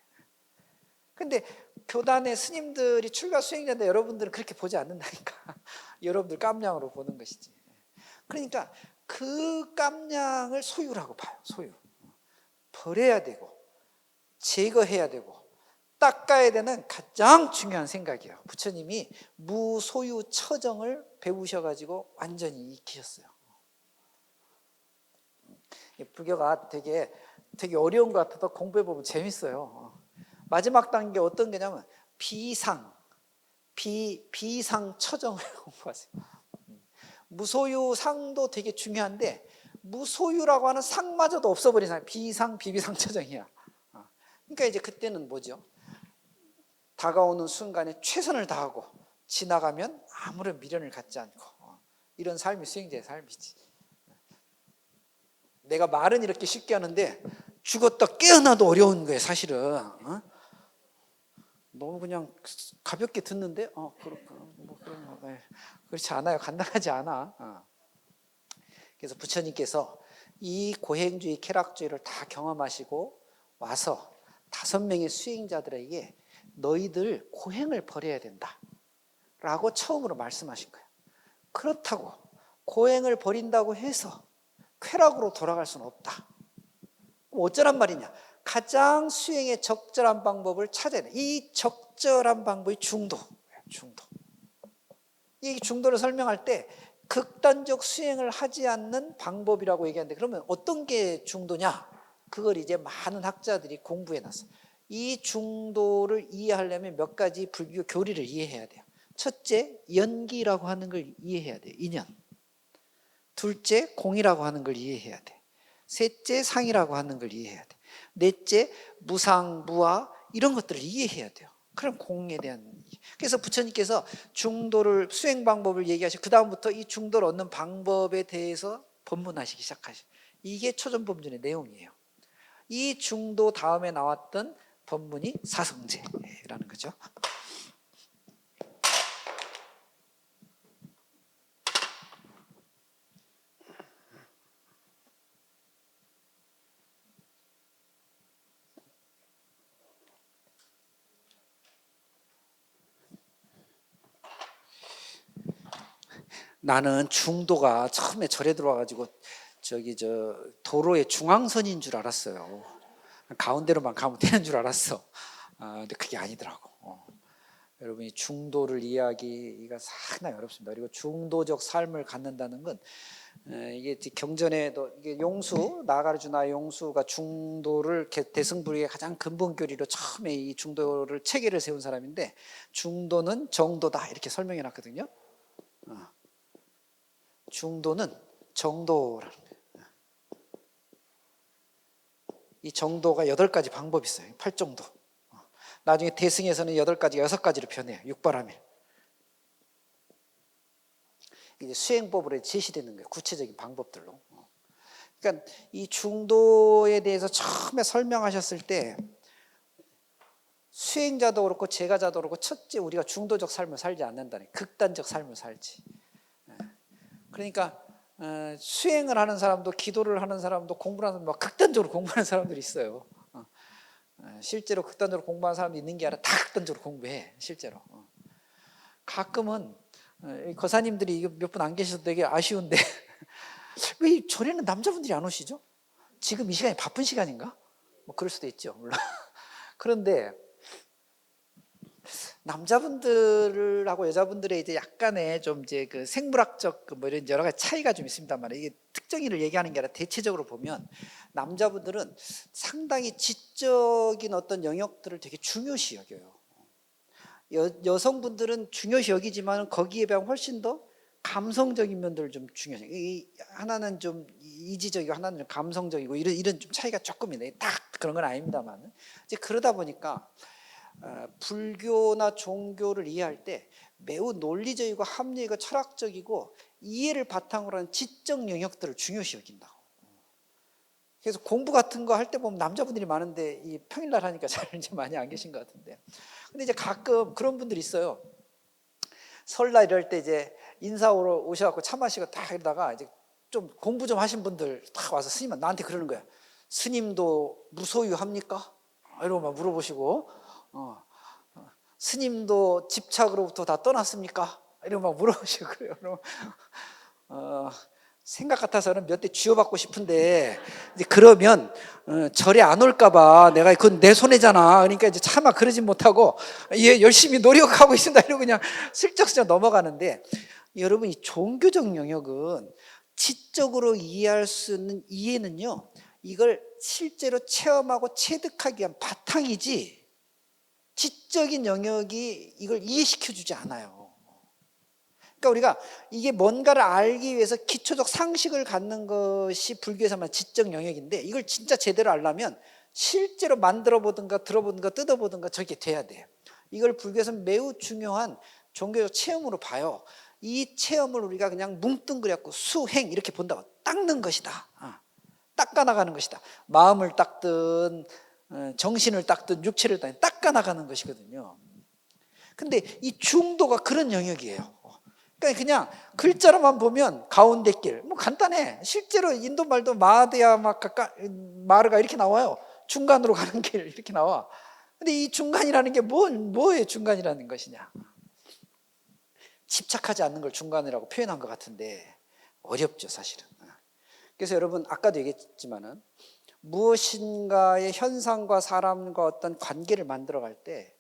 Speaker 1: 근데 교단의 스님들이 출가 수행자인데 여러분들은 그렇게 보지 않는다니까. 여러분들 깜냥으로 보는 것이지. 그러니까 그 깜냥을 소유라고 봐요. 소유. 버려야 되고 제거해야 되고 닦아야 되는 가장 중요한 생각이에요. 부처님이 무소유 처정을 배우셔가지고 완전히 익히셨어요. 불교가 되게 어려운 것 같아도 공부해보면 재밌어요. 마지막 단계 어떤 게냐면 비상 처정을 공부하세요. 무소유 상도 되게 중요한데 무소유라고 하는 상마저도 없어버린 사람, 비비상 처정이야. 그러니까 이제 그때는 뭐죠? 다가오는 순간에 최선을 다하고 지나가면 아무런 미련을 갖지 않고 이런 삶이 수행자의 삶이지. 내가 말은 이렇게 쉽게 하는데 죽었다 깨어나도 어려운 거예요, 사실은. 너무 그냥 가볍게 듣는데 그렇구나. 뭐 그런 거. 그렇지 않아요. 간단하지 않아. 그래서 부처님께서 이 고행주의, 쾌락주의를 다 경험하시고 와서 5명의 수행자들에게 너희들 고행을 버려야 된다 라고 처음으로 말씀하신 거예요. 그렇다고 고행을 버린다고 해서 쾌락으로 돌아갈 수는 없다. 그럼 어쩌란 말이냐? 가장 수행의 적절한 방법을 찾아야 돼. 이 적절한 방법이 중도. 이 중도를 설명할 때 극단적 수행을 하지 않는 방법이라고 얘기하는데, 그러면 어떤 게 중도냐? 그걸 이제 많은 학자들이 공부해놨어. 이 중도를 이해하려면 몇 가지 불교 교리를 이해해야 돼요. 첫째, 연기라고 하는 걸 이해해야 돼요. 인연. 둘째, 공이라고 하는 걸 이해해야 돼. 셋째, 상이라고 하는 걸 이해해야 돼. 넷째, 무상, 무아 이런 것들을 이해해야 돼요. 그럼 공에 대한. 그래서 부처님께서 중도를, 수행 방법을 얘기하시고 그 다음부터 이 중도를 얻는 방법에 대해서 법문하시기 시작하셔. 이게 초전법문의 내용이에요. 이 중도 다음에 나왔던 법문이 사성제라는 거죠. 나는 중도가 처음에 절에 들어와가지고 도로의 중앙선인 줄 알았어요. 가운데로만 가면 되는 줄 알았어. 근데 그게 아니더라고. 여러분이 중도를 이해하기가 상당히 어렵습니다. 그리고 중도적 삶을 갖는다는 건 이게 경전에도 이게 용수, 나가르주나 용수가 중도를 대승불교의 가장 근본 교리로 처음에 이 중도를 체계를 세운 사람인데, 중도는 정도다 이렇게 설명해 놨거든요. 중도는 정도라는 거예요. 이 정도가 8가지 방법이 있어요. 8정도. 나중에 대승에서는 8가지가 6가지로 변해요. 육바라밀. 이제 수행법으로 제시되는 거예요. 구체적인 방법들로. 그러니까 이 중도에 대해서 처음에 설명하셨을 때 수행자도 그렇고 제가자도 그렇고, 첫째 우리가 중도적 삶을 살지 않는다니, 극단적 삶을 살지. 그러니까 수행을 하는 사람도, 기도를 하는 사람도, 공부를 하는 사람도 막 극단적으로 공부하는 사람들이 있어요. 실제로 극단적으로 공부하는 사람도 있는 게 아니라 다 극단적으로 공부해 실제로. 가끔은 거사님들이 몇 분 안 계셔서 되게 아쉬운데 왜 절에는 남자분들이 안 오시죠? 지금 이 시간이 바쁜 시간인가? 뭐 그럴 수도 있죠, 물론. 그런데 남자분들하고 여자분들의 이제 약간의 좀 이제 그 생물학적 뭐 이런 여러 가지 차이가 좀 있습니다만, 이게 특정인을 얘기하는 게 아니라 대체적으로 보면 남자분들은 상당히 지적인 어떤 영역들을 되게 중요시 여겨요. 여성분들은 중요시 여기지만 거기에 비하면 훨씬 더 감성적인 면들을 좀 중요시. 하나는 좀 이지적이고 하나는 좀 감성적이고 이런 좀 차이가 조금 있네. 딱 그런 건 아닙니다만, 이제 그러다 보니까 불교나 종교를 이해할 때 매우 논리적이고 합리적이고 철학적이고 이해를 바탕으로 하는 지적 영역들을 중요시 여긴다고. 그래서 공부 같은 거 할 때 보면 남자분들이 많은데 이 평일날 하니까 잘 이제 많이 안 계신 것 같은데, 근데 이제 가끔 그런 분들이 있어요. 설날 이럴 때 이제 인사하러 오셔갖고 차 마시고 딱 이러다가 이제 좀 공부 좀 하신 분들 딱 와서 스님은 나한테 그러는 거야. 스님도 무소유합니까? 이러고 막 물어보시고, 스님도 집착으로부터 다 떠났습니까? 이러고 막 물어보시고 그래요. 생각 같아서는 몇 대 쥐어받고 싶은데, 이제 그러면 절에 안 올까봐 내가 그건 내 손해잖아. 그러니까 이제 차마 그러진 못하고, 예, 열심히 노력하고 있습니다. 이러고 그냥 슬쩍슬쩍 넘어가는데, 여러분 이 종교적 영역은 지적으로 이해할 수 있는 이해는요, 이걸 실제로 체험하고 체득하기 위한 바탕이지, 지적인 영역이 이걸 이해시켜주지 않아요. 그러니까 우리가 이게 뭔가를 알기 위해서 기초적 상식을 갖는 것이 불교에서만 지적 영역인데, 이걸 진짜 제대로 알려면 실제로 만들어 보든가 들어보든가 뜯어보든가 저게 돼야 돼요. 이걸 불교에서는 매우 중요한 종교적 체험으로 봐요. 이 체험을 우리가 그냥 뭉뚱그렸고 수행 이렇게 본다고, 닦는 것이다. 닦아나가는 것이다. 마음을 닦든 정신을 닦든 육체를 닦든 닦아나가는 것이거든요. 근데 이 중도가 그런 영역이에요. 그러니까 그냥 글자로만 보면 가운데 길, 뭐 간단해. 실제로 인도 말도 마드야 마르가 이렇게 나와요. 중간으로 가는 길 이렇게 나와. 근데 이 중간이라는 게 뭐의 중간이라는 것이냐? 집착하지 않는 걸 중간이라고 표현한 것 같은데 어렵죠, 사실은. 그래서 여러분 아까도 얘기했지만은 무엇인가의 현상과 사람과 어떤 관계를 만들어갈 때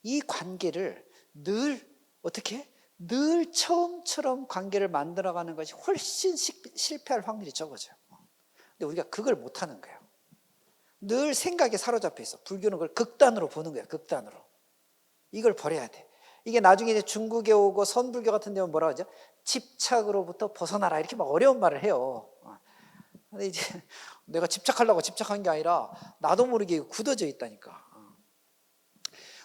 Speaker 1: 이 관계를 늘 어떻게? 늘 처음처럼 관계를 만들어가는 것이 훨씬 실패할 확률이 적어져요. 근데 우리가 그걸 못하는 거예요. 늘 생각에 사로잡혀 있어. 불교는 그걸 극단으로 보는 거야. 극단으로. 이걸 버려야 돼. 이게 나중에 이제 중국에 오고 선불교 같은 데는 뭐라고 하죠? 집착으로부터 벗어나라 이렇게 막 어려운 말을 해요. 근데 이제 내가 집착하려고 집착한 게 아니라 나도 모르게 굳어져 있다니까.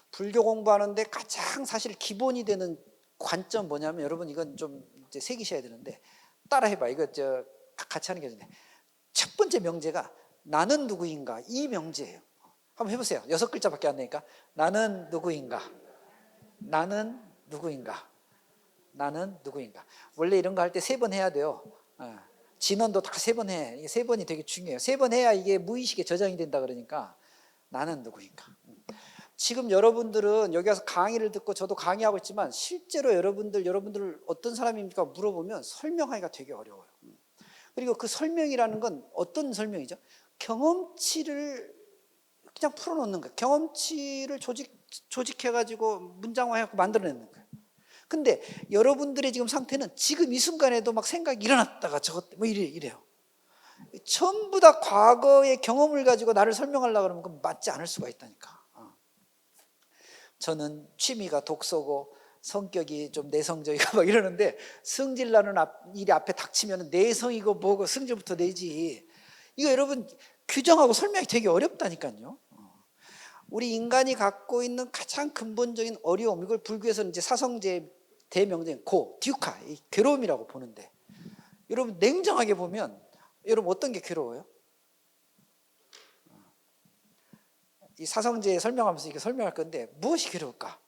Speaker 1: 불교 공부하는데 가장 사실 기본이 되는 관점 뭐냐면 여러분 이건 좀 이제 새기셔야 되는데 따라 해봐. 이거 같이 하는 게 좋은데 첫 번째 명제가 나는 누구인가 이 명제예요. 한번 해보세요. 6글자밖에 안 되니까 나는 누구인가, 나는 누구인가, 나는 누구인가. 원래 이런 거 할 때 3번 해야 돼요. 진원도 다 3번 해. 이게 3번이 되게 중요해요. 3번 해야 이게 무의식에 저장이 된다 그러니까 나는 누구인가. 지금 여러분들은 여기 와서 강의를 듣고 저도 강의하고 있지만 실제로 여러분들 어떤 사람입니까 물어보면 설명하기가 되게 어려워요. 그리고 그 설명이라는 건 어떤 설명이죠? 경험치를 그냥 풀어놓는 거예요. 경험치를 조직해가지고 문장화해서 만들어내는 거예요. 근데 여러분들의 지금 상태는 지금 이 순간에도 막 생각이 일어났다가 저것 뭐 이래요. 전부 다 과거의 경험을 가지고 나를 설명하려고 그러면 그건 맞지 않을 수가 있다니까. 저는 취미가 독서고 성격이 좀 내성적이고 막 이러는데 성질나는 일이 앞에 닥치면 내성이고 뭐고 성질부터 내지. 이거 여러분 규정하고 설명이 되게 어렵다니까요. 우리 인간이 갖고 있는 가장 근본적인 어려움, 이걸 불교에서는 이제 사성제의 대명제인 듀카, 이 괴로움이라고 보는데 여러분 냉정하게 보면 여러분 어떤 게 괴로워요? 이 사성제에 설명하면서 이렇게 설명할 건데 무엇이 괴로울까?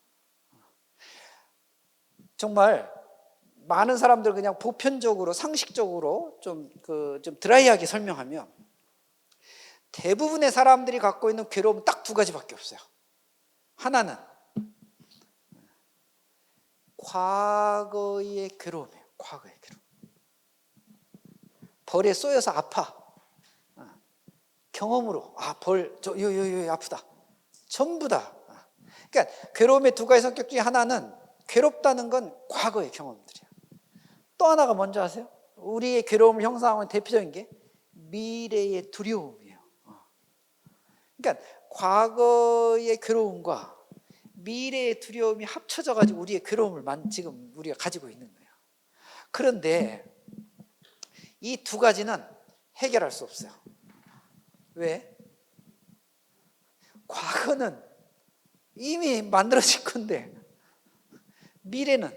Speaker 1: 정말 많은 사람들 그냥 보편적으로 상식적으로 좀 드라이하게 설명하면 대부분의 사람들이 갖고 있는 괴로움은 딱 2가지밖에 없어요. 하나는 과거의 괴로움이에요. 과거의 괴로움. 벌에 쏘여서 아파. 경험으로 벌 아프다. 전부 다. 그러니까 괴로움의 2가지 성격 중에 하나는 괴롭다는 건 과거의 경험들이에요. 또 하나가 뭔지 아세요? 우리의 괴로움을 형성하는 대표적인 게 미래의 두려움이에요. 그러니까 과거의 괴로움과 미래의 두려움이 합쳐져 가지고 우리의 괴로움을 지금 우리가 가지고 있는 거예요. 그런데 이 2가지는 해결할 수 없어요. 왜? 과거는 이미 만들어진 건데 미래는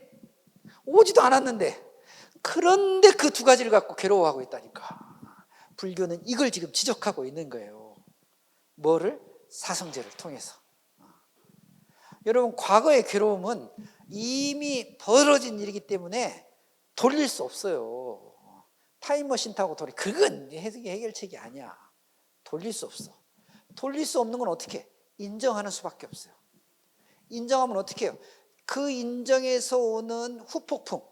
Speaker 1: 오지도 않았는데 그런데 그 2가지를 갖고 괴로워하고 있다니까. 불교는 이걸 지금 지적하고 있는 거예요. 뭐를? 사성제를 통해서. 여러분 과거의 괴로움은 이미 벌어진 일이기 때문에 돌릴 수 없어요. 타임머신 타고 그건 해결책이 아니야. 돌릴 수 없어. 돌릴 수 없는 건 어떻게 해? 인정하는 수밖에 없어요. 인정하면 어떻게 해요? 그 인정에서 오는 후폭풍,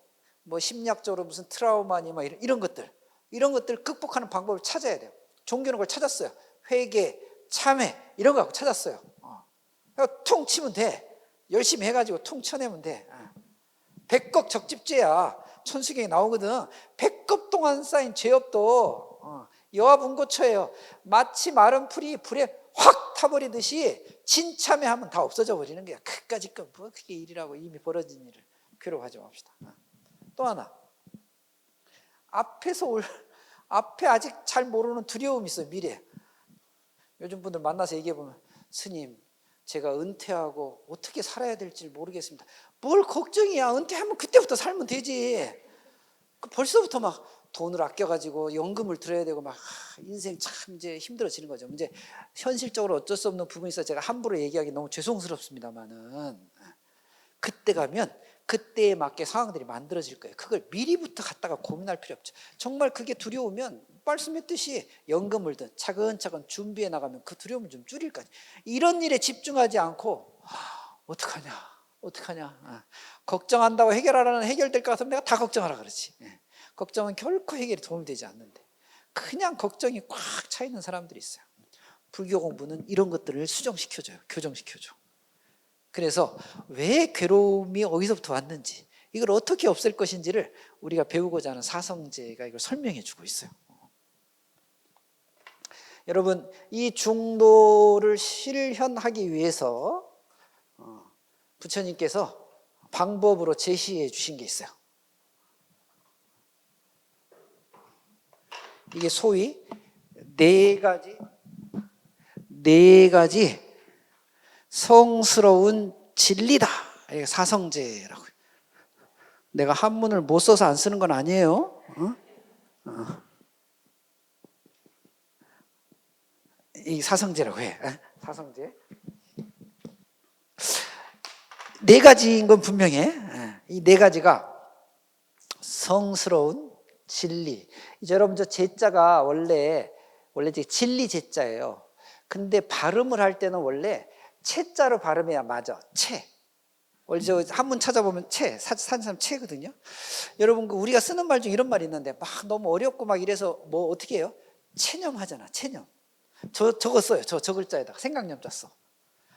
Speaker 1: 뭐 심리학적으로 무슨 트라우마니 뭐 이런 것들 극복하는 방법을 찾아야 돼요. 종교는 그걸 찾았어요. 회개, 참회 이런 거 갖고 찾았어요. 퉁 치면 돼. 열심히 해가지고 퉁 쳐내면 돼. 백겁 적집죄야. 천수경에 나오거든. 백겁 동안 쌓인 죄업도 여하분고처예요. 마치 마른 풀이 불에 확 타버리듯이 진참회하면 다 없어져 버리는 거야. 그까짓 거 뭐 그게 일이라고 이미 벌어진 일을 괴로워하지 맙시다. 또 하나 앞에 아직 잘 모르는 두려움이 있어요. 미래. 요즘 분들 만나서 얘기해 보면 스님 제가 은퇴하고 어떻게 살아야 될지 모르겠습니다. 뭘 걱정이야. 은퇴하면 그때부터 살면 되지. 벌써부터 막 돈을 아껴가지고 연금을 들어야 되고 막 인생 참 이제 힘들어지는 거죠. 이제 현실적으로 어쩔 수 없는 부분이 있어 제가 함부로 얘기하기 너무 죄송스럽습니다만은 그때 가면 그때에 맞게 상황들이 만들어질 거예요. 그걸 미리부터 갖다가 고민할 필요 없죠. 정말 그게 두려우면 말씀했듯이 연금을 든 차근차근 준비해 나가면 그 두려움을 좀 줄일 거예요. 이런 일에 집중하지 않고 어떡하냐 걱정한다고 해결하라는 해결될 것 같으면 내가 다 걱정하라 그러지. 걱정은 결코 해결이 도움이 되지 않는데 그냥 걱정이 꽉 차 있는 사람들이 있어요. 불교 공부는 이런 것들을 수정시켜줘요. 교정시켜줘. 그래서 왜 괴로움이 어디서부터 왔는지, 이걸 어떻게 없앨 것인지를 우리가 배우고자 하는 사성제가 이걸 설명해 주고 있어요. 여러분, 이 중도를 실현하기 위해서 부처님께서 방법으로 제시해 주신 게 있어요. 이게 소위 네 가지 성스러운 진리다. 이게 사성제라고. 내가 한문을 못 써서 안 쓰는 건 아니에요. 이 사성제라고 해. 사성제. 네 가지인 건 분명해. 이 네 가지가 성스러운 진리. 이제 여러분 저 제자가 원래 진리 제자예요. 근데 발음을 할 때는 원래 채자로 발음해야 맞아. 채. 원래 저 한문 찾아보면 사는 사람 채거든요. 여러분 우리가 쓰는 말 중에 이런 말이 있는데 막 너무 어렵고 막 이래서 뭐 어떻게 해요? 체념하잖아. 체념. 적었어요. 저 글자에다가 생각념자 써.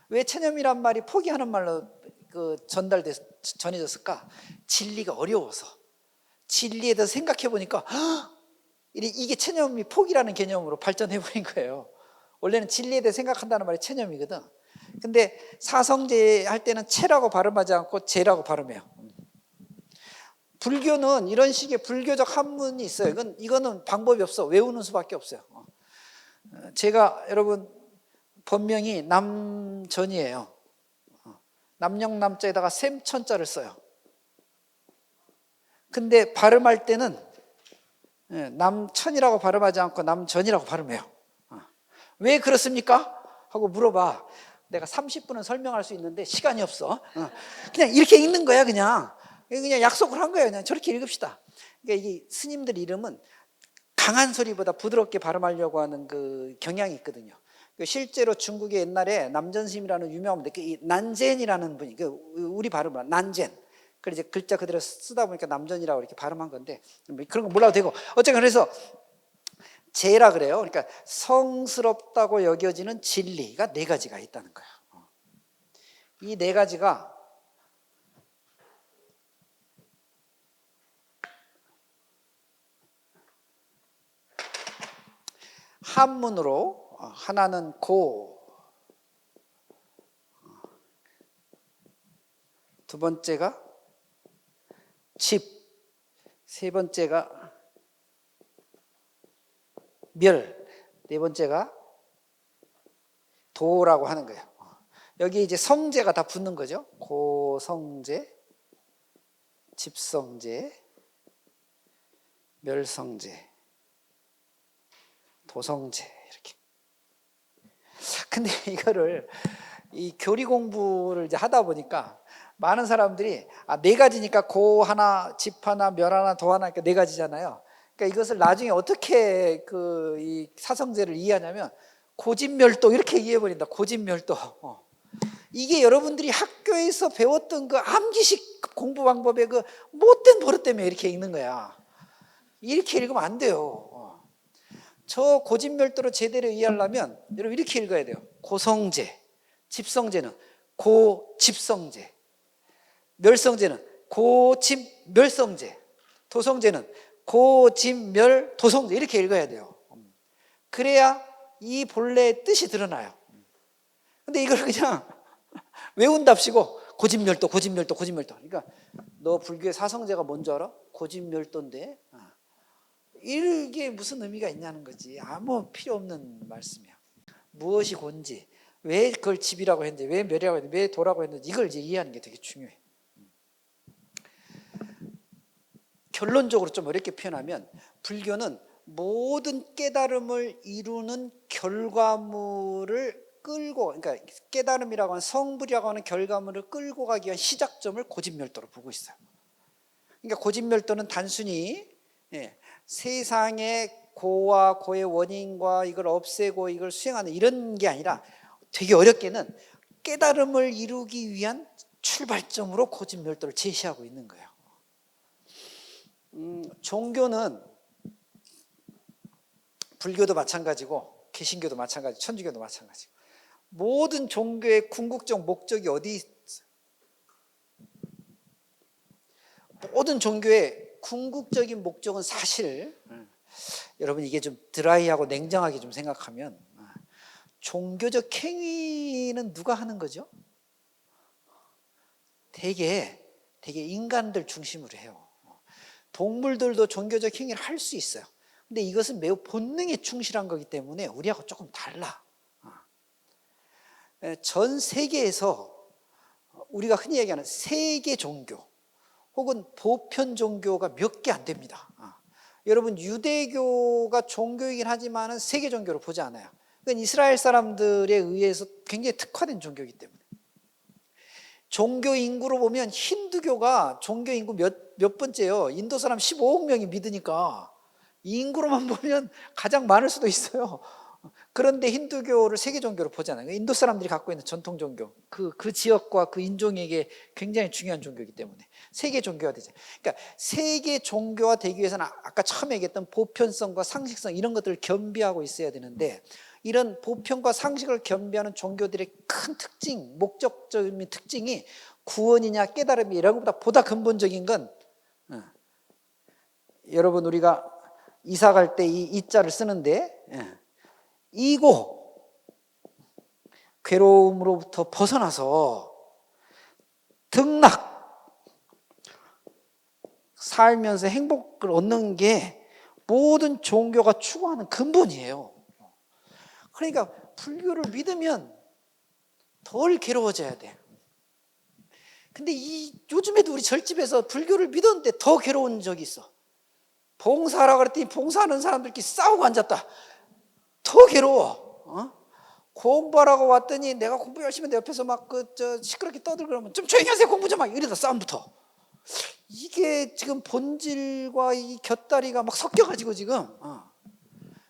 Speaker 1: 왜 체념이란 말이 포기하는 말로 전해졌을까? 진리가 어려워서. 진리에 대해서 생각해 보니까 이게 체념이 포기라는 개념으로 발전해 버린 거예요. 원래는 진리에 대해 생각한다는 말이 체념이거든. 근데 사성제 할 때는 체라고 발음하지 않고 제라고 발음해요. 불교는 이런 식의 불교적 한문이 있어요. 이거는 방법이 없어. 외우는 수밖에 없어요. 제가 여러분 본명이 남전이에요. 남영남자에다가 샘천자를 써요. 근데 발음할 때는 남천이라고 발음하지 않고 남전이라고 발음해요. 왜 그렇습니까? 하고 물어봐. 내가 30분은 설명할 수 있는데 시간이 없어. 그냥 이렇게 읽는 거야. 그냥 약속을 한 거예요. 그냥 저렇게 읽읍시다. 그러니까 이 스님들 이름은 강한 소리보다 부드럽게 발음하려고 하는 그 경향이 있거든요. 실제로 중국에 옛날에 남전스님이라는 유명한 분들, 이 난젠이라는 분이, 우리 발음으로 난젠. 그래서 이제 글자 그대로 쓰다 보니까 남전이라고 이렇게 발음한 건데, 그런 거 몰라도 되고. 어쨌든 그래서 제라 그래요. 그러니까 성스럽다고 여겨지는 진리가 네 가지가 있다는 거예요. 이 네 가지가 한문으로 하나는 고, 두 번째가 집, 세 번째가 멸, 네 번째가 도라고 하는 거예요. 여기 이제 성제가 다 붙는 거죠. 고성제, 집성제, 멸성제, 도성제 이렇게. 근데 이거를 이 교리 공부를 이제 하다 보니까 많은 사람들이 네 가지니까 고 하나, 집 하나, 멸 하나, 도 하나, 네 가지잖아요. 그러니까 이것을 나중에 어떻게 이 사성제를 이해하냐면 고집멸도 이렇게 이해해버린다. 고집멸도. 이게 여러분들이 학교에서 배웠던 그 암기식 공부 방법의 그 못된 버릇 때문에 이렇게 읽는 거야. 이렇게 읽으면 안 돼요. 저 고집멸도로 제대로 이해하려면 여러분 이렇게 읽어야 돼요. 고성제, 집성제는 고집성제, 멸성제는 고집멸성제, 도성제는 고집멸도성제 이렇게 읽어야 돼요. 그래야 이 본래의 뜻이 드러나요. 근데 이걸 그냥 외운답시고 고집멸도. 그러니까 너 불교의 사성제가 뭔지 알아? 고집멸도인데 이게 무슨 의미가 있냐는 거지. 아무 필요 없는 말씀이야. 무엇이 곤지, 왜 그걸 집이라고 했는지, 왜 멸이라고 했는지, 왜 도라고 했는지 이걸 이제 이해하는 게 되게 중요해. 결론적으로 좀 어렵게 표현하면 불교는 모든 깨달음을 이루는 결과물을 끌고, 그러니까 깨달음이라고 하는 성불이라고 하는 결과물을 끌고 가기 위한 시작점을 고집멸도로 보고 있어요. 그러니까 고집멸도는 단순히 세상의 고와 고의 원인과 이걸 없애고 이걸 수행하는 이런 게 아니라 되게 어렵게는 깨달음을 이루기 위한 출발점으로 고집멸도를 제시하고 있는 거예요. 종교는 불교도 마찬가지고 개신교도 마찬가지고 천주교도 마찬가지고 모든 종교의 궁극적 목적이 어디 있어요? 모든 종교의 궁극적인 목적은 사실 여러분 이게 좀 드라이하고 냉정하게 좀 생각하면 종교적 행위는 누가 하는 거죠? 되게 인간들 중심으로 해요. 동물들도 종교적 행위를 할 수 있어요. 근데 이것은 매우 본능에 충실한 거기 때문에 우리하고 조금 달라. 전 세계에서 우리가 흔히 얘기하는 세계 종교 혹은 보편 종교가 몇 개 안 됩니다. 여러분 유대교가 종교이긴 하지만 세계 종교로 보지 않아요. 그건 이스라엘 사람들에 의해서 굉장히 특화된 종교이기 때문에. 종교 인구로 보면 힌두교가 종교 인구 몇 번째요? 인도 사람 15억 명이 믿으니까 인구로만 보면 가장 많을 수도 있어요. 그런데 힌두교를 세계 종교로 보잖아요. 인도 사람들이 갖고 있는 전통 종교, 그 지역과 그 인종에게 굉장히 중요한 종교이기 때문에 세계 종교화 되죠. 그러니까 세계 종교화 되기 위해서는 아까 처음에 얘기했던 보편성과 상식성 이런 것들을 겸비하고 있어야 되는데 이런 보편과 상식을 겸비하는 종교들의 큰 특징, 목적적인 특징이 구원이냐 깨달음이 이런 것보다 근본적인 건 여러분 우리가 이사 갈 때 이 자를 쓰는데 이고 괴로움으로부터 벗어나서 등락 살면서 행복을 얻는 게 모든 종교가 추구하는 근본이에요. 그러니까 불교를 믿으면 덜 괴로워져야 돼. 근데 요즘에도 우리 절집에서 불교를 믿었는데 더 괴로운 적이 있어. 봉사하라고 그랬더니 봉사하는 사람들끼리 싸우고 앉았다. 더 괴로워. 공부하라고 왔더니 내가 공부 열심히 했는데 옆에서 막 시끄럽게 떠들고 그러면 좀 조용히 하세요 공부 좀 막 이러다 싸움부터. 이게 지금 본질과 이 곁다리가 막 섞여가지고 지금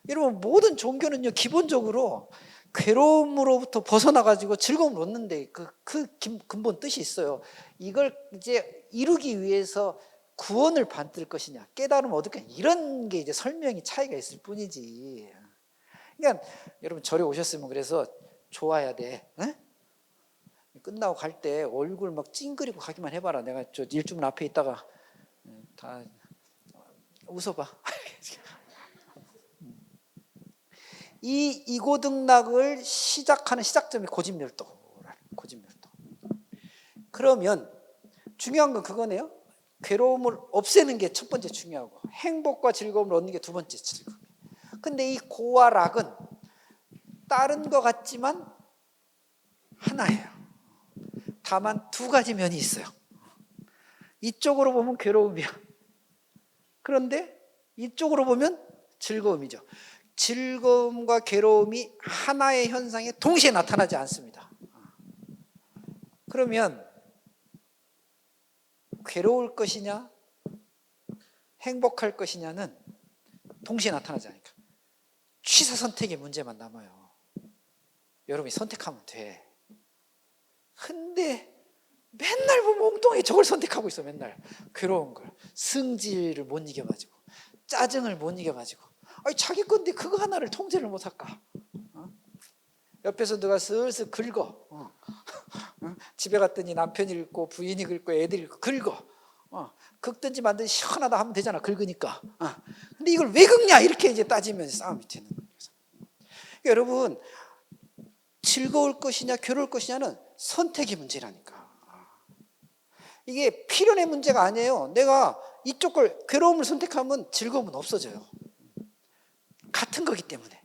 Speaker 1: 여러분 모든 종교는요 기본적으로 괴로움으로부터 벗어나가지고 즐거움을 얻는데 그 근본 뜻이 있어요. 이걸 이제 이루기 위해서 구원을 받을 것이냐 깨달음을 얻을 것이냐 이런 게 이제 설명이 차이가 있을 뿐이지. 그러니까 여러분 절에 오셨으면 그래서 좋아야 돼. 에? 끝나고 갈 때 얼굴 막 찡그리고 가기만 해봐라. 내가 저 일주문 앞에 있다가 다 웃어봐. 이 이고등락을 시작하는 시작점이 고집멸도. 그러면 중요한 건 그거네요. 괴로움을 없애는 게 첫 번째 중요하고 행복과 즐거움을 얻는 게 두 번째 즐거움. 근데 이 고와 락은 다른 것 같지만 하나예요. 다만 두 가지 면이 있어요. 이쪽으로 보면 괴로움이야. 그런데 이쪽으로 보면 즐거움이죠. 즐거움과 괴로움이 하나의 현상에 동시에 나타나지 않습니다. 그러면 괴로울 것이냐 행복할 것이냐는 동시에 나타나지 않으니까 취사 선택의 문제만 남아요. 여러분이 선택하면 돼. 근데 맨날 보면 엉뚱하게 저걸 선택하고 있어. 맨날 괴로운 걸, 승질을 못 이겨가지고 짜증을 못 이겨가지고 아니 자기 건데 그거 하나를 통제를 못 할까? 옆에서 누가 슬슬 긁어. 집에 갔더니 남편이 긁고 부인이 긁고 애들이 긁어. 긁든지 만든지 시원하다 하면 되잖아. 긁으니까. 근데 이걸 왜 긁냐 이렇게 이제 따지면 싸움이 되는 거예요. 그러니까 여러분 즐거울 것이냐 괴로울 것이냐는 선택의 문제라니까. 이게 필연의 문제가 아니에요. 내가 이쪽을 괴로움을 선택하면 즐거움은 없어져요. 같은 거기 때문에.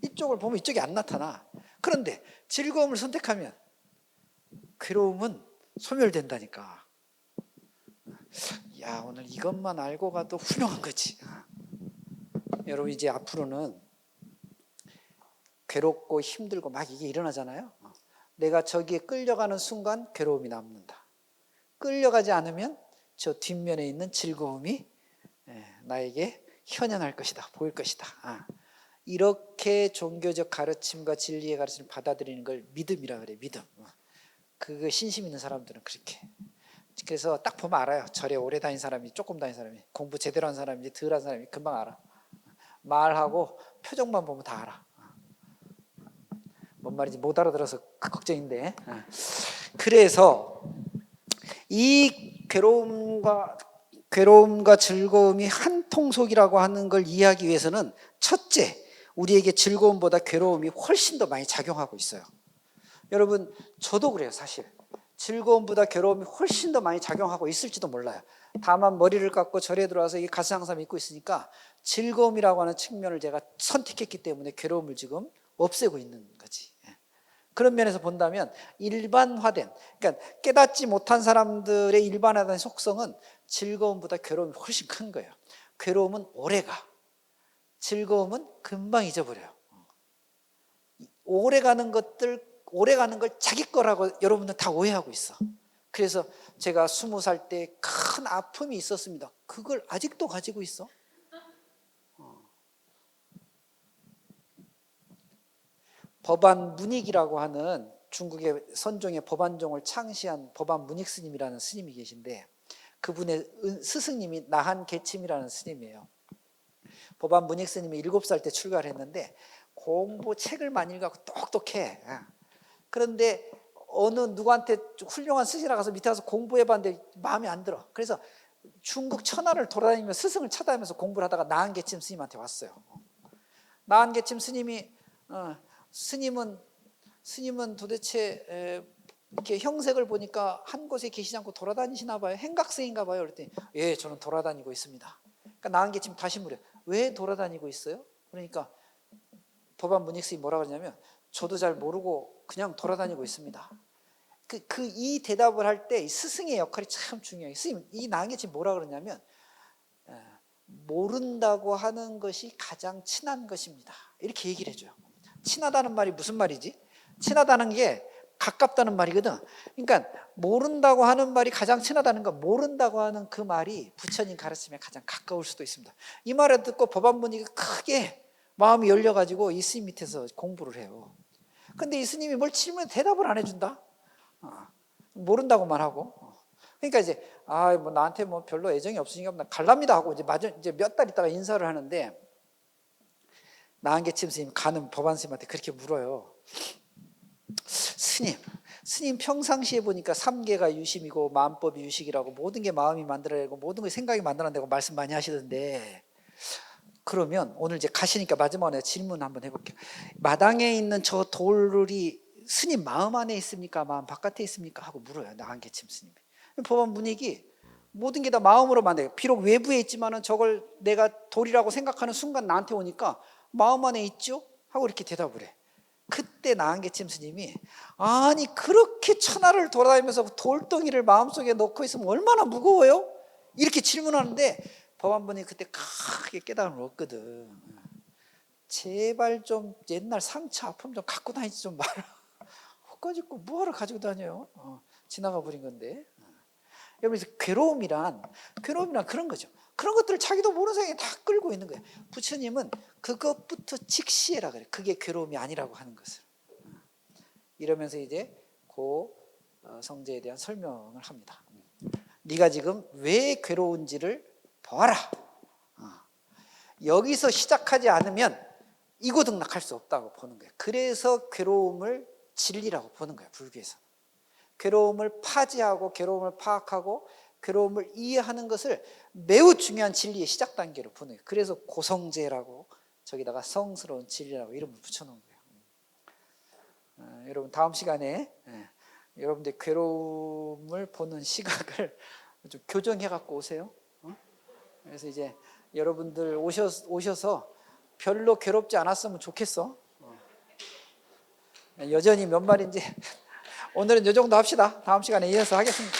Speaker 1: 이쪽을 보면 이쪽이 안 나타나. 그런데 즐거움을 선택하면 괴로움은 소멸된다니까. 야, 오늘 이것만 알고 가도 훌륭한 거지. 여러분 이제 앞으로는 괴롭고 힘들고 막 이게 일어나잖아요. 내가 저기에 끌려가는 순간 괴로움이 남는다. 끌려가지 않으면 저 뒷면에 있는 즐거움이 나에게 현현할 것이다, 보일 것이다. 이렇게 종교적 가르침과 진리의 가르침을 받아들이는 걸 믿음이라 그래. 믿음. 그거 신심 있는 사람들은 그렇게. 그래서 딱 보면 알아요. 절에 오래 다닌 사람이, 조금 다닌 사람이, 공부 제대로 한 사람인지 덜 한 사람이 금방 알아. 말하고 표정만 보면 다 알아. 뭔 말인지 못 알아들어서 걱정인데. 그래서 이 괴로움과 즐거움이 한 통속이라고 하는 걸 이해하기 위해서는 첫째, 우리에게 즐거움보다 괴로움이 훨씬 더 많이 작용하고 있어요. 여러분, 저도 그래요. 사실 즐거움보다 괴로움이 훨씬 더 많이 작용하고 있을지도 몰라요. 다만 머리를 깎고 절에 들어와서 이 가스항상 믿고 있으니까 즐거움이라고 하는 측면을 제가 선택했기 때문에 괴로움을 지금 없애고 있는 거지. 그런 면에서 본다면 일반화된, 그러니까 깨닫지 못한 사람들의 일반화된 속성은 즐거움보다 괴로움이 훨씬 큰 거예요. 괴로움은 오래가, 즐거움은 금방 잊어버려요. 오래가는 걸 자기 거라고 여러분들 다 오해하고 있어. 그래서 제가 20살 때 큰 아픔이 있었습니다. 그걸 아직도 가지고 있어. 법안 문익이라고 하는 중국의 선종의 법안종을 창시한 법안 문익 스님이라는 스님이 계신데, 그분의 스승님이 나한 개침이라는 스님이에요. 법안 문익 스님이 7살 때 출가를 했는데 공부 책을 많이 읽어서 똑똑해. 그런데 어느 누구한테 훌륭한 스승이라 가서 밑에 가서 공부해봤는데 마음에 안 들어. 그래서 중국 천하를 돌아다니며 스승을 찾아다니면서 공부를 하다가 나한 개침 스님한테 왔어요. 나한 개침 스님이 스님은 도대체 이렇게 형색을 보니까 한 곳에 계시지 않고 돌아다니시나 봐요. 행각생인가 봐요. 그랬더니 예, 저는 돌아다니고 있습니다. 그러니까 나한 개침 다시 물어요. 왜 돌아다니고 있어요? 그러니까 법안 문익 스님이 뭐라 그러냐면 저도 잘 모르고 그냥 돌아다니고 있습니다. 이 대답을 할 때 스승의 역할이 참 중요해요. 스님, 이 나한 개침 뭐라 그러냐면 모른다고 하는 것이 가장 친한 것입니다. 이렇게 얘기를 해줘요. 친하다는 말이 무슨 말이지? 친하다는 게 가깝다는 말이거든. 그러니까 모른다고 하는 말이 가장 친하다는 건, 모른다고 하는 그 말이 부처님 가르침에 가장 가까울 수도 있습니다. 이 말을 듣고 법안문이 크게 마음이 열려가지고 이 스님 밑에서 공부를 해요. 근데 이 스님이 뭘 질문에 대답을 안 해준다? 모른다고만 하고. 그러니까 이제 뭐 나한테 뭐 별로 애정이 없으니까 나 갈랍니다 하고 이제 몇 달 있다가 인사를 하는데, 나한개침 스님 가는 법안 스님한테 그렇게 물어요. 스님 평상시에 보니까 삼계가 유심이고 마음법이 유식이라고, 모든 게 마음이 만들어내고 모든 게 생각이 만들어낸다고 말씀 많이 하시던데, 그러면 오늘 이제 가시니까 마지막에 질문 한번 해볼게요. 마당에 있는 저 돌이 스님 마음 안에 있습니까? 마음 바깥에 있습니까? 하고 물어요. 나한개침 스님이. 법안 문익이 모든 게 다 마음으로 만들어요. 비록 외부에 있지만은 저걸 내가 돌이라고 생각하는 순간 나한테 오니까 마음 안에 있죠? 하고 이렇게 대답을 해. 그때 나한개침 스님이 아니 그렇게 천하를 돌아다니면서 돌덩이를 마음속에 넣고 있으면 얼마나 무거워요? 이렇게 질문하는데 법안문이 그때 크게 깨달음을 얻거든. 제발 좀 옛날 상처 아픔 좀 갖고 다니지 좀 마라. 헛가지 고 뭐하러 가지고 다녀요? 지나가 버린 건데. 여러분, 괴로움이란 그런 거죠. 그런 것들을 자기도 모르는 사이에 다 끌고 있는 거예요. 부처님은 그것부터 직시해라 그래. 그게 괴로움이 아니라고 하는 것을. 이러면서 이제 그 성제에 대한 설명을 합니다. 네가 지금 왜 괴로운지를 보아라. 여기서 시작하지 않으면 이고등락할 수 없다고 보는 거예요. 그래서 괴로움을 진리라고 보는 거예요. 불교에서. 괴로움을 파지하고 괴로움을 파악하고 괴로움을 이해하는 것을 매우 중요한 진리의 시작 단계로 보는 거예요. 그래서 고성제라고 저기다가 성스러운 진리라고 이름을 붙여놓은 거예요. 여러분 다음 시간에 여러분들 괴로움을 보는 시각을 좀 교정해 갖고 오세요. 그래서 이제 여러분들 오셔서 별로 괴롭지 않았으면 좋겠어. 여전히 몇 말인지 오늘은 이 정도 합시다. 다음 시간에 이어서 하겠습니다.